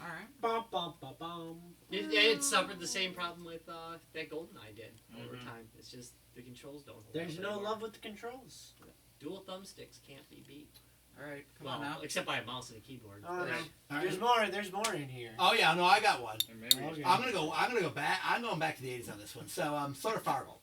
All right. Bum, bum, bum, bum. It suffered the same problem with that GoldenEye did over time. It's just the controls don't hold There's up no anymore. love with the controls. Dual thumbsticks can't be beat. All right. Come Well, on now. except by a mouse and a keyboard. Oh, no. All right. There's more in here. Oh yeah, no, I got one. Okay. I'm gonna go back. I'm going back to the 80s on this one. So, Sort of Fargo.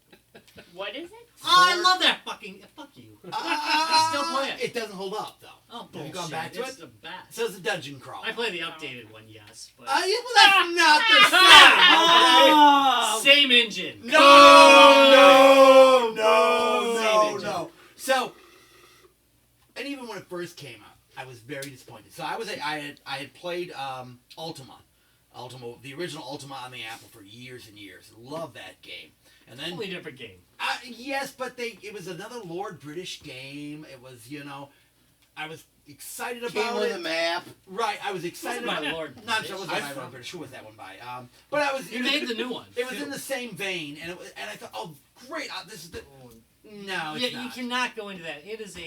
What is it? Oh, I love that fucking. Fuck you. I Still play it. It doesn't hold up though. Oh, Have bullshit. you gone back to It's it? the best. So it's a dungeon crawl. I play the updated one, yes, but Yeah, well, that's not the same. Oh! Same engine. No, So, and even when it first came out, I was very disappointed. So I had played Ultima, the original Ultima on the Apple for years and years. Love that game. And then Totally different game. yes, but it was another Lord British game. It was, I was excited about Came with it. a map. Right, I was excited Wasn't by about Lord Not sure, British. wasn't by Lord British. Who was that one by? But I was. You made the new one. It was in the same vein, and I thought, oh, great, this is the. No, it's Yeah, you not. cannot go into that. It is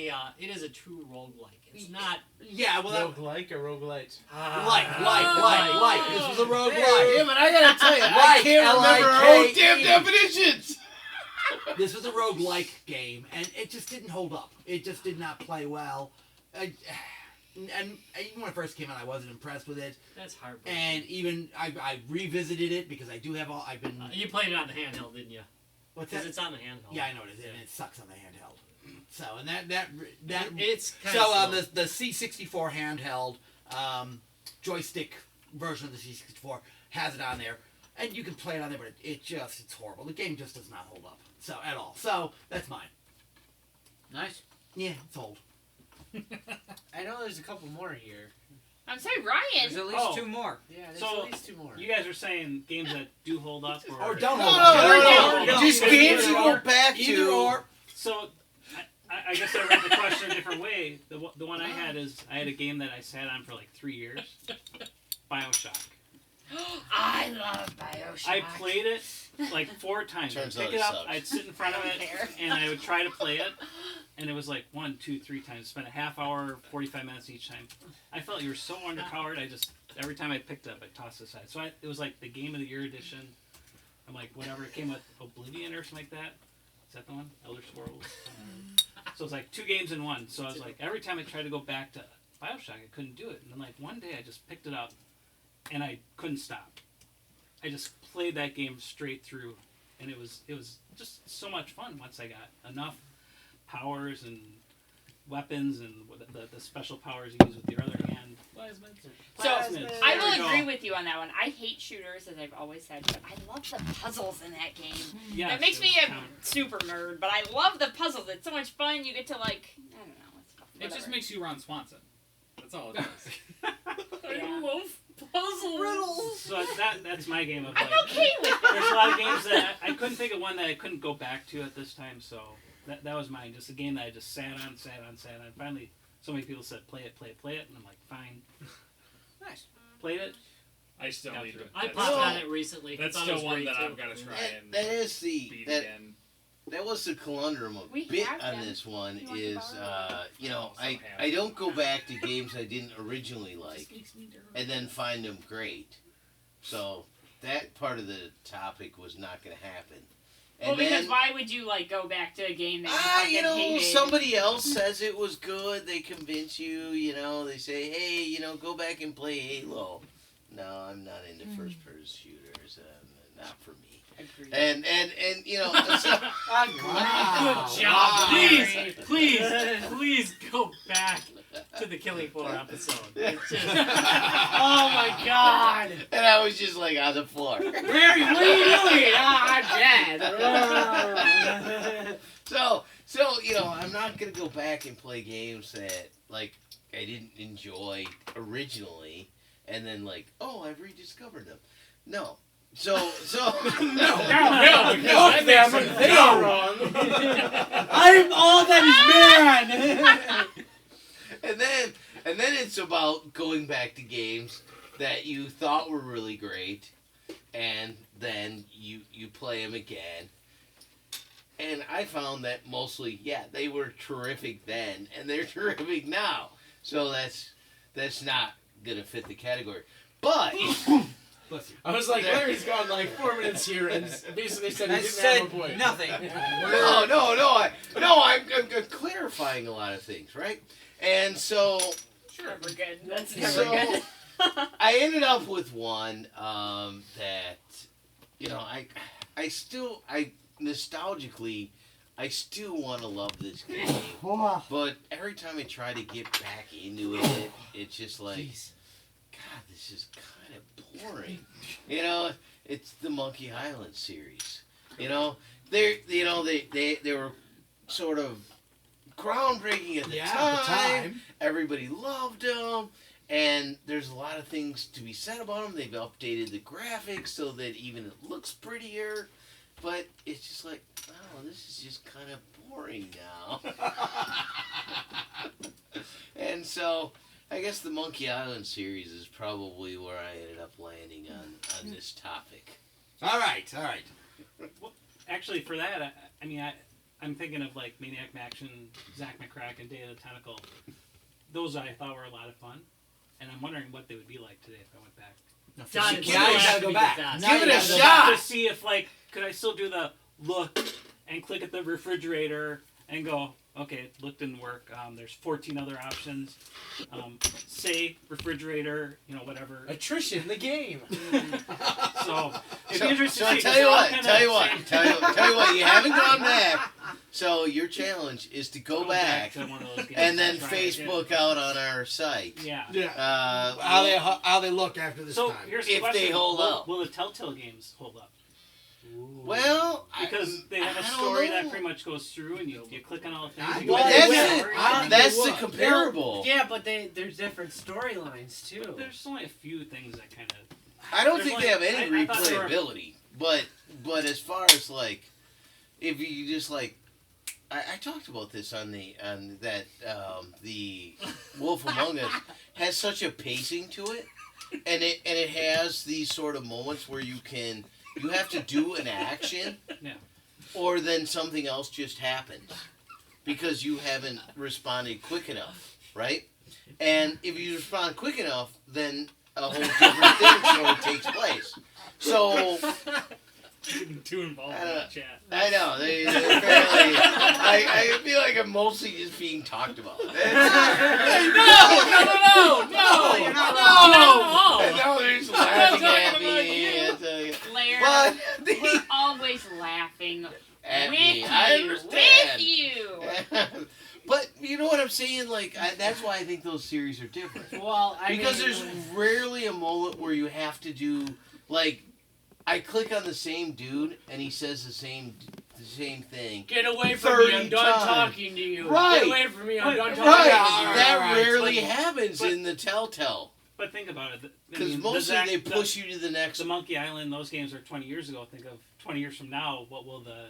a true roguelike. It's not. Yeah, well, Roguelike or roguelite? like. This was a roguelike. Yeah, but I gotta tell you, I Like, can't remember L-I-K-E. all damn definitions. This was a roguelike game, and it just didn't hold up. It just did not play well. And even when it first came out, I wasn't impressed with it. That's heartbreaking. And even I revisited it because I do have all. I've been. You played it on the handheld, didn't you? What's Because that? it's on the handheld. Yeah, I know it is, and it sucks on the handheld. So and that It's kind so of the C64 handheld joystick version of the C64 has it on there, and you can play it on there, but it's horrible. The game just does not hold up at all. So that's mine. Nice. Yeah, it's old. I know there's a couple more here. I'm sorry, Ryan. There's at least Oh. 2 more. Yeah, there's So, at least 2 more. You guys are saying games that do hold up Or don't No, hold no, up. no. Just games you go back Either to. or. So, I guess I read the question a different way. The one I had is, I had a game that I sat on for like 3 years. BioShock. I love Bioshock. I played it like 4 times. Turns I'd pick out it it up, sucks. I'd sit in front of I it, don't care. and I would try to play it. And it was like 1, 2, 3 times. Spent a half hour, 45 minutes each time. I felt you were so underpowered. Every time I picked it up, I tossed it aside. So it was like the Game of the Year edition. I'm like, whatever. It came with Oblivion or something like that. Is that the one? Elder Scrolls. So it's like 2 games in one. So I was like, every time I tried to go back to BioShock, I couldn't do it. And then like one day, I just picked it up, and I couldn't stop. I just played that game straight through, and it was just so much fun once I got enough powers and weapons and the special powers you use with your other hand. So, Plasmids. I There we will go. agree with you on that one. I hate shooters, as I've always said, but I love the puzzles in that game. Yes, That makes it me was a kind super nerd, but I love the puzzles. It's so much fun. You get to, like, I don't know. It's fun. It just Whatever. makes you Ron Swanson. That's all it does. Yeah. love puzzle riddles. So that's my game of I'm like. okay with it. There's a lot of games that I couldn't think of one that I couldn't go back to at this time. So that was mine. Just a game that I just sat on. Finally, so many people said play it, and I'm like, fine. Nice. Played it. I still Got need through to. it. I that's popped still- on it recently. That's Thought it was still one great, that too. I've got to try and That is the beat that again. that was the conundrum a We bit have on them. this one You want to is borrow I don't go back to games I didn't originally like and then find them great. So that part of the topic was not going to happen. And Well, because then, why would you, like, go back to a game that you fucking hated? somebody else says it was good. They convince you. They say, hey, go back and play Halo. No, I'm not into first-person shooters. Not for me. Agreed. And so, Wow. Good job. Please go back to the Killing Floor episode. It's just, oh my god. and I was just like on the floor. Barry, what are you doing? I'm dead. So I'm not gonna go back and play games that like I didn't enjoy originally, and then like, oh, I've rediscovered them. No. So No, they are wrong. I'm all that is man. and then it's about going back to games that you thought were really great, and then you play them again. And I found that mostly, they were terrific then, and they're terrific now. So that's not gonna fit the category. But I was like, Larry's gone like 4 minutes here, and basically said he I didn't said have a point. nothing. I'm clarifying a lot of things, right? And so Never good. That's never So good. I ended up with one that I nostalgically I still want to love this game, but every time I try to get back into it, it's just like, God, this is kind of boring. You know, it's the Monkey Island series. You know, they were sort of groundbreaking at the time. Everybody loved them. And there's a lot of things to be said about them. They've updated the graphics so that even it looks prettier. But it's just like, oh, this is just kind of boring now. And so, I guess the Monkey Island series is probably where I ended up landing on this topic. All right. Well, actually, for that, I'm thinking of like Maniac Mansion, Zack McCracken, and Day of the Tentacle. Those I thought were a lot of fun. And I'm wondering what they would be like today if I went back. Now you gotta go back. Give it a shot. To see if, like, could I still do the look and click at the refrigerator and go, okay, it look didn't work. There's 14 other options. Say refrigerator, whatever. Attrition, the game. So it'd be interesting So to see. tell you what, you haven't gone back. So your challenge is to go back to one of those games. and then That's right, Facebook out on our site. Yeah. How they look after this So time. here's the If question: they hold up. Will the Telltale games hold up? Well, Because they have a I don't story know. that pretty much goes through, and you click on all the things. I- you Well, go that's through it. story. That's the comparable. Yeah, but there's different storylines too. But there's only a few things that kind of. I don't There's think they have like- any I thought they were- replayability, but as far as like, if you just like, I talked about this on the Wolf Among Us has such a pacing to it, and it has these sort of moments where you have to do an action, or then something else just happens because you haven't responded quick enough, right? And if you respond quick enough, then a whole different thing sort of takes place. So Getting too involved in that chat. I know they apparently. I feel like I'm mostly just being talked about. No! And now they're just laughing at me. Blair, But we're always laughing at with me, you. I understand. With you. But you know what I'm saying? Like that's why I think those series are different. Well, Because there's rarely a moment where you have to do like. I click on the same dude and he says the same thing. Get away from me! I'm done times. talking to you. Right. Get away from me! I'm done talking Right. to you. That Alright, rarely but- happens in the Telltale. But think about it. Because mostly they push you to the next. The Monkey Island, those games are 20 years ago. Think of 20 years from now. What will the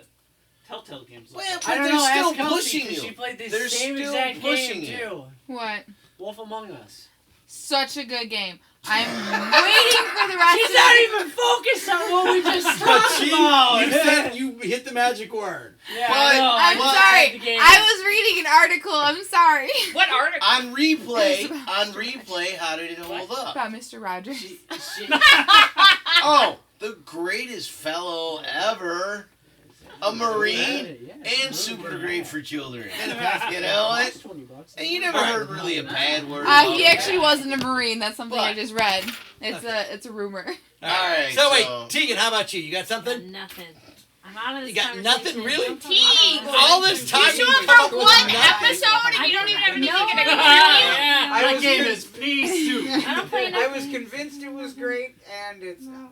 Telltale games look Well, like? but I don't they're know. still Ask Kelsey, pushing 'cause you. She played the They're same still exact pushing game you. too. What? Wolf Among Us. Such a good game. I'm waiting for the rest She's of not the even focused on what we just But talked about. you said you hit the magic word. Yeah, But- I know. I'm I sorry. played the game. I was reading an article. I'm sorry. What article? On replay, how did it hold up? About Mr. Rogers. Oh, the greatest fellow ever. A Marine and super great for children. You know what? And you never heard really a bad word about He him. actually wasn't a Marine. That's something I But- just read. It's a rumor. Alright, So wait, Tegan, how about you? You got something? Nothing. I'm out of this You got nothing, conversation. really? Don't talk about it. All this time You show you up talk for was one nothing. episode and you don't even have anything to contribute? I That was game con- is pea soup. I don't play I nothing. was convinced it was great, and it's not.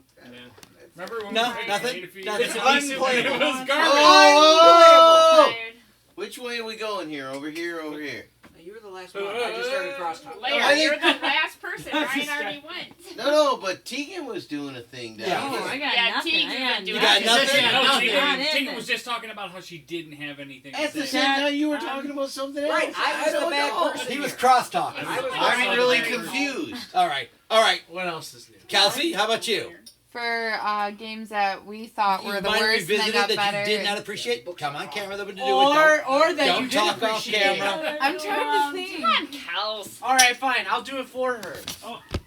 Remember when No, we played nothing. Raid a few Nothing. years It's ago? unplayable. It was garbage. Oh! Tired. Which way are we going here? Over here, over here? You were the last one. I just started crosstalk. Blair, I think- you're the last person. Ryan already went. No, but Tegan was doing a thing down Yeah. here. Oh, I got nothing. Tegan's I gonna got do You got nothing? No, Nothing. Tegan was just talking about how she didn't have anything to At the say. same time, you were talking about something else. Right, I was the don't bad know. person. He was cross-talking. I was I'm really confused. All right. What else is new? Kelsey, how about you? For games that we thought You were the might worst and then revisited got that better. you did not appreciate. Come on, camera. That would do it. Don't, Or that don't you did talk off appreciate. camera. I'm trying to think. Come on, Kels. All right, fine. I'll do it for her.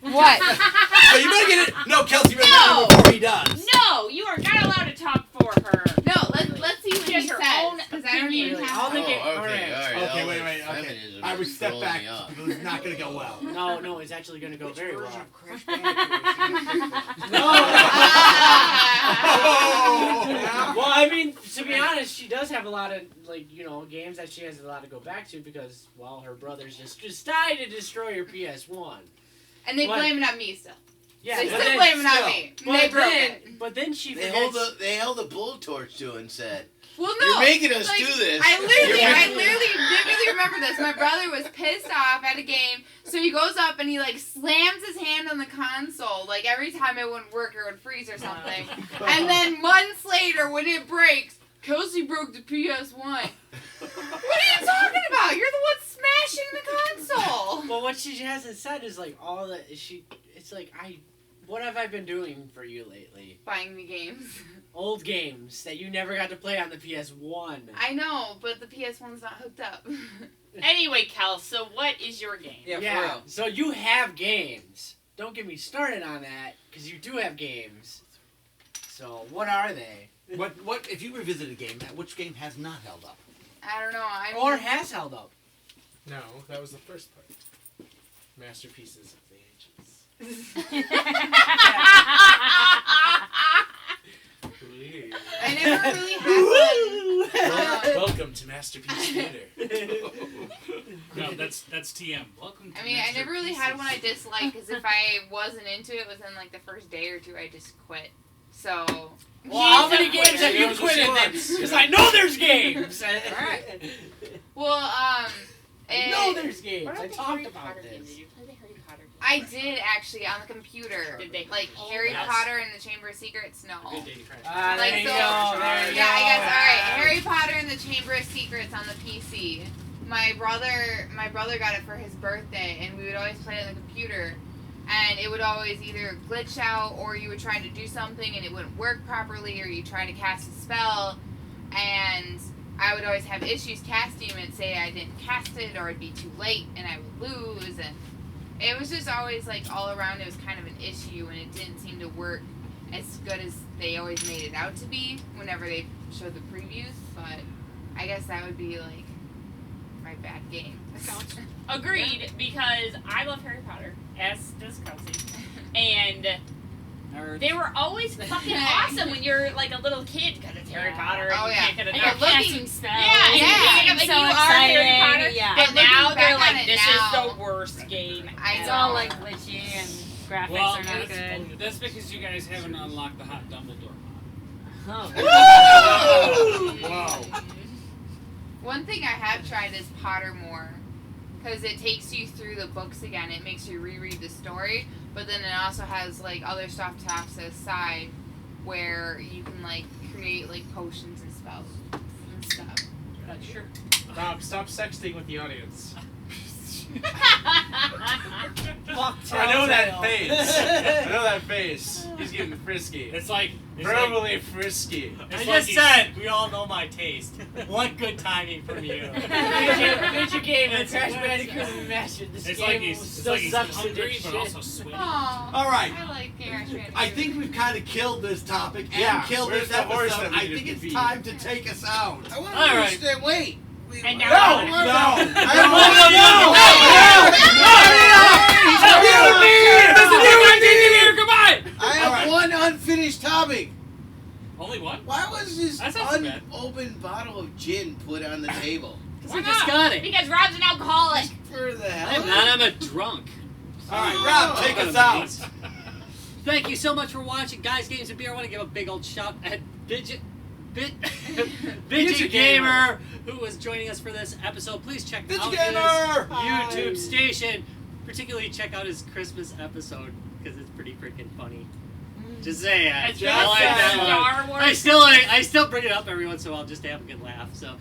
What? So you better get it. No, Kelsey, you better No. get it before he does. No, you are not allowed to talk for her. No, let's let's see what She he has her says own because I don't even opinion. have. I'll make it. okay, alright. Okay, all wait, that wait, okay. feminism I would is step throwing back. me off. It was not going to go well. No, it's actually gonna go Which very version well. of Crash Bandicoot? Well, I mean, to be honest, she does have a lot of games that she has a lot to go back to because her brothers just decided to destroy her PS1. And they What? blame it on me still. Yeah, They but still then- blame it on still. me. They broke it. But then she They forgets. held a bull torch to it and said, Well, no. "You're making us like, do this." I literally You're making- vividly remember this. My brother was pissed off at a game, so he goes up and he like slams his hand on the console. Like every time it wouldn't work or it would freeze or something. And then months later, when it breaks, Kelsey broke the PS1. What are you talking about? You're the one smashing the console. Well, what she hasn't said is like all that she. It's like what have I been doing for you lately? Buying me games. Old games that you never got to play on the PS1. I know, but the PS1's not hooked up. Anyway, Kel, so what is your game? Yeah, for Yeah. real. So you have games. Don't get me started on that because you do have games. So what are they? What if you revisit a game, which game has not held up? I don't know. I mean, Or has held up. No, that was the first part. Masterpieces of the ages. I never really had one. Welcome to Masterpiece Theater. No, that's TM. Welcome to I mean, I never really had one I Masterpieces. disliked because if I wasn't into it within like the first day or two, I just quit. So. Well, how many Games games have you Games quit in then? was Because I know there's games. Alright. Well, I know there's games. What I about the talked Harry about Potter game? this. Did you play the Harry Potter game? I did actually on the computer. Did they? Like Oh, Harry yes. Potter and the Chamber of Secrets? No. Good day to crash. Like, there you so- go. There you Yeah, I guess. go. All right, Harry Potter and the Chamber of Secrets on the PC. My brother got it for his birthday, and we would always play it on the computer. And it would always either glitch out, or you would try to do something and it wouldn't work properly, or you try to cast a spell, and I would always have issues casting and say I didn't cast it, or it'd be too late, and I would lose, and it was just always like all around. It was kind of an issue, and it didn't seem to work as good as they always made it out to be whenever they showed the previews. But I guess that would be like my bad game. Agreed, because I love Harry Potter, as does Kelsey. And they were always fucking awesome when you're like a little kid, because it's Harry Potter and Oh, you yeah. can't get And enough. you're looking- casting spells. Yeah, and Yeah. you're like, so you are Harry exciting, Potter. yeah. But But now looking they're back like, on it this now- is the worst game. I It's know. all like glitchy and graphics Well, are not good. that's because you guys haven't unlocked the hot Dumbledore. Whoa. One thing I have tried is Pottermore, because it takes you through the books again. It makes you reread the story, but then it also has like other stuff to the side where you can like create like potions and spells and stuff. Sure. Stop sexting with the audience. Fuck I know that Telltale. face. I know that face. He's getting frisky. It's like Verbally frisky. I just said we all know my taste. What good timing from you. Video game and Crash Bandicoot Remastered. This It's game like he's still sucks to hungry dick but shit. also sweaty. Aw, All right. I like Crash Bandicoot. I think we've kind of killed this topic and Yeah, killed where's this the horse episode. that we I need think to it's feed? time to take us out. I want to All right. understand. Wait. And No, now I have one unfinished topic. Only one? Why was this That's not so bad. unopened bottle of gin put on the table? We just got it. because Rob's an alcoholic. For the hell I'm of not. it? I'm a drunk. All right, Rob, take us out. Thank you so much for watching Guys, Games, and Beer. I want to give a big old shout at Vidget Gamer, who was joining us for this episode. Please check out Vidget Gamer! his YouTube station. Particularly check out his Christmas episode, because it's pretty freaking funny. Just saying. It's I like that Star one. Wars. I still bring it up every once in a while just to have a good laugh. So,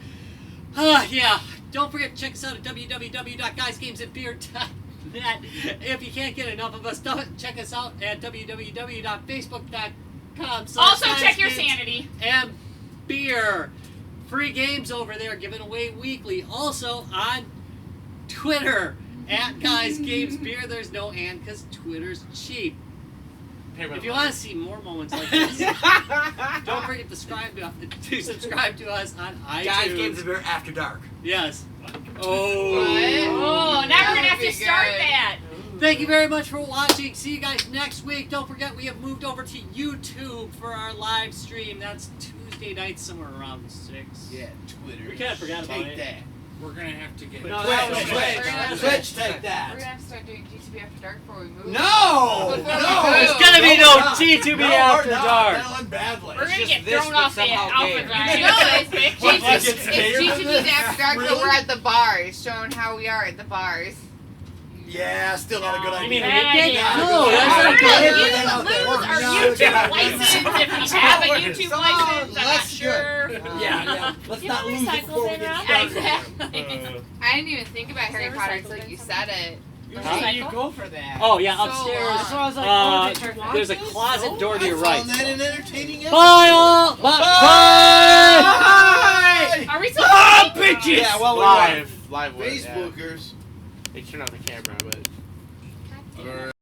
yeah. Don't forget to check us out at www.guysgamesandbeer.net. If you can't get enough of us, check us out at www.facebook.com. Also check your sanity. And beer. Free games over there given away weekly. Also on Twitter at Guys Games Beer. There's no and because Twitter's cheap. If you want to see more moments like this, don't forget to subscribe to us on iTunes. Guys, Games of Beer After Dark. Yes. What? Oh, now we're gonna have to That'd be start good. that. Thank you very much for watching. See you guys next week. Don't forget we have moved over to YouTube for our live stream. That's Tuesday nights somewhere around 6. Yeah, Twitter. We kind of forgot about Take it. that. We're gonna have to get. No, Twitch, that was Twitch, Twitch. Twitch, take We're that. gonna have to start doing GTB After Dark before we move. No! Before we No! move. There's gonna be no not. G2B No, After we're not. Dark. That'll end badly. We're gonna just get this, thrown but off the somehow alpha gay. drive. No, it's What, like It's it's gayer than GTB this? After Dark, but Really? we're at the bars, showing how we are at the bars. Yeah, still not a good idea. You mean Bad weekend? idea. No, that's We're not gonna good. lose We're our not YouTube gonna- license if we have a YouTube license. I'm not Less sure. Yeah. Let's You not know lose it recycle before we bin get wrap? started. Exactly. I didn't even think about Harry there Potter recycle until bin you somewhere? said it. Huh? You go for that. Oh yeah, So upstairs. long. So I was like, oh, did you want There's a this? closet door to I your found right. that an entertaining episode. Bye all. Bye. Bye. Are we still Ah, recording? bitches. Yeah, well, we Live would. Yeah. Facebookers. They turn on the camera, but.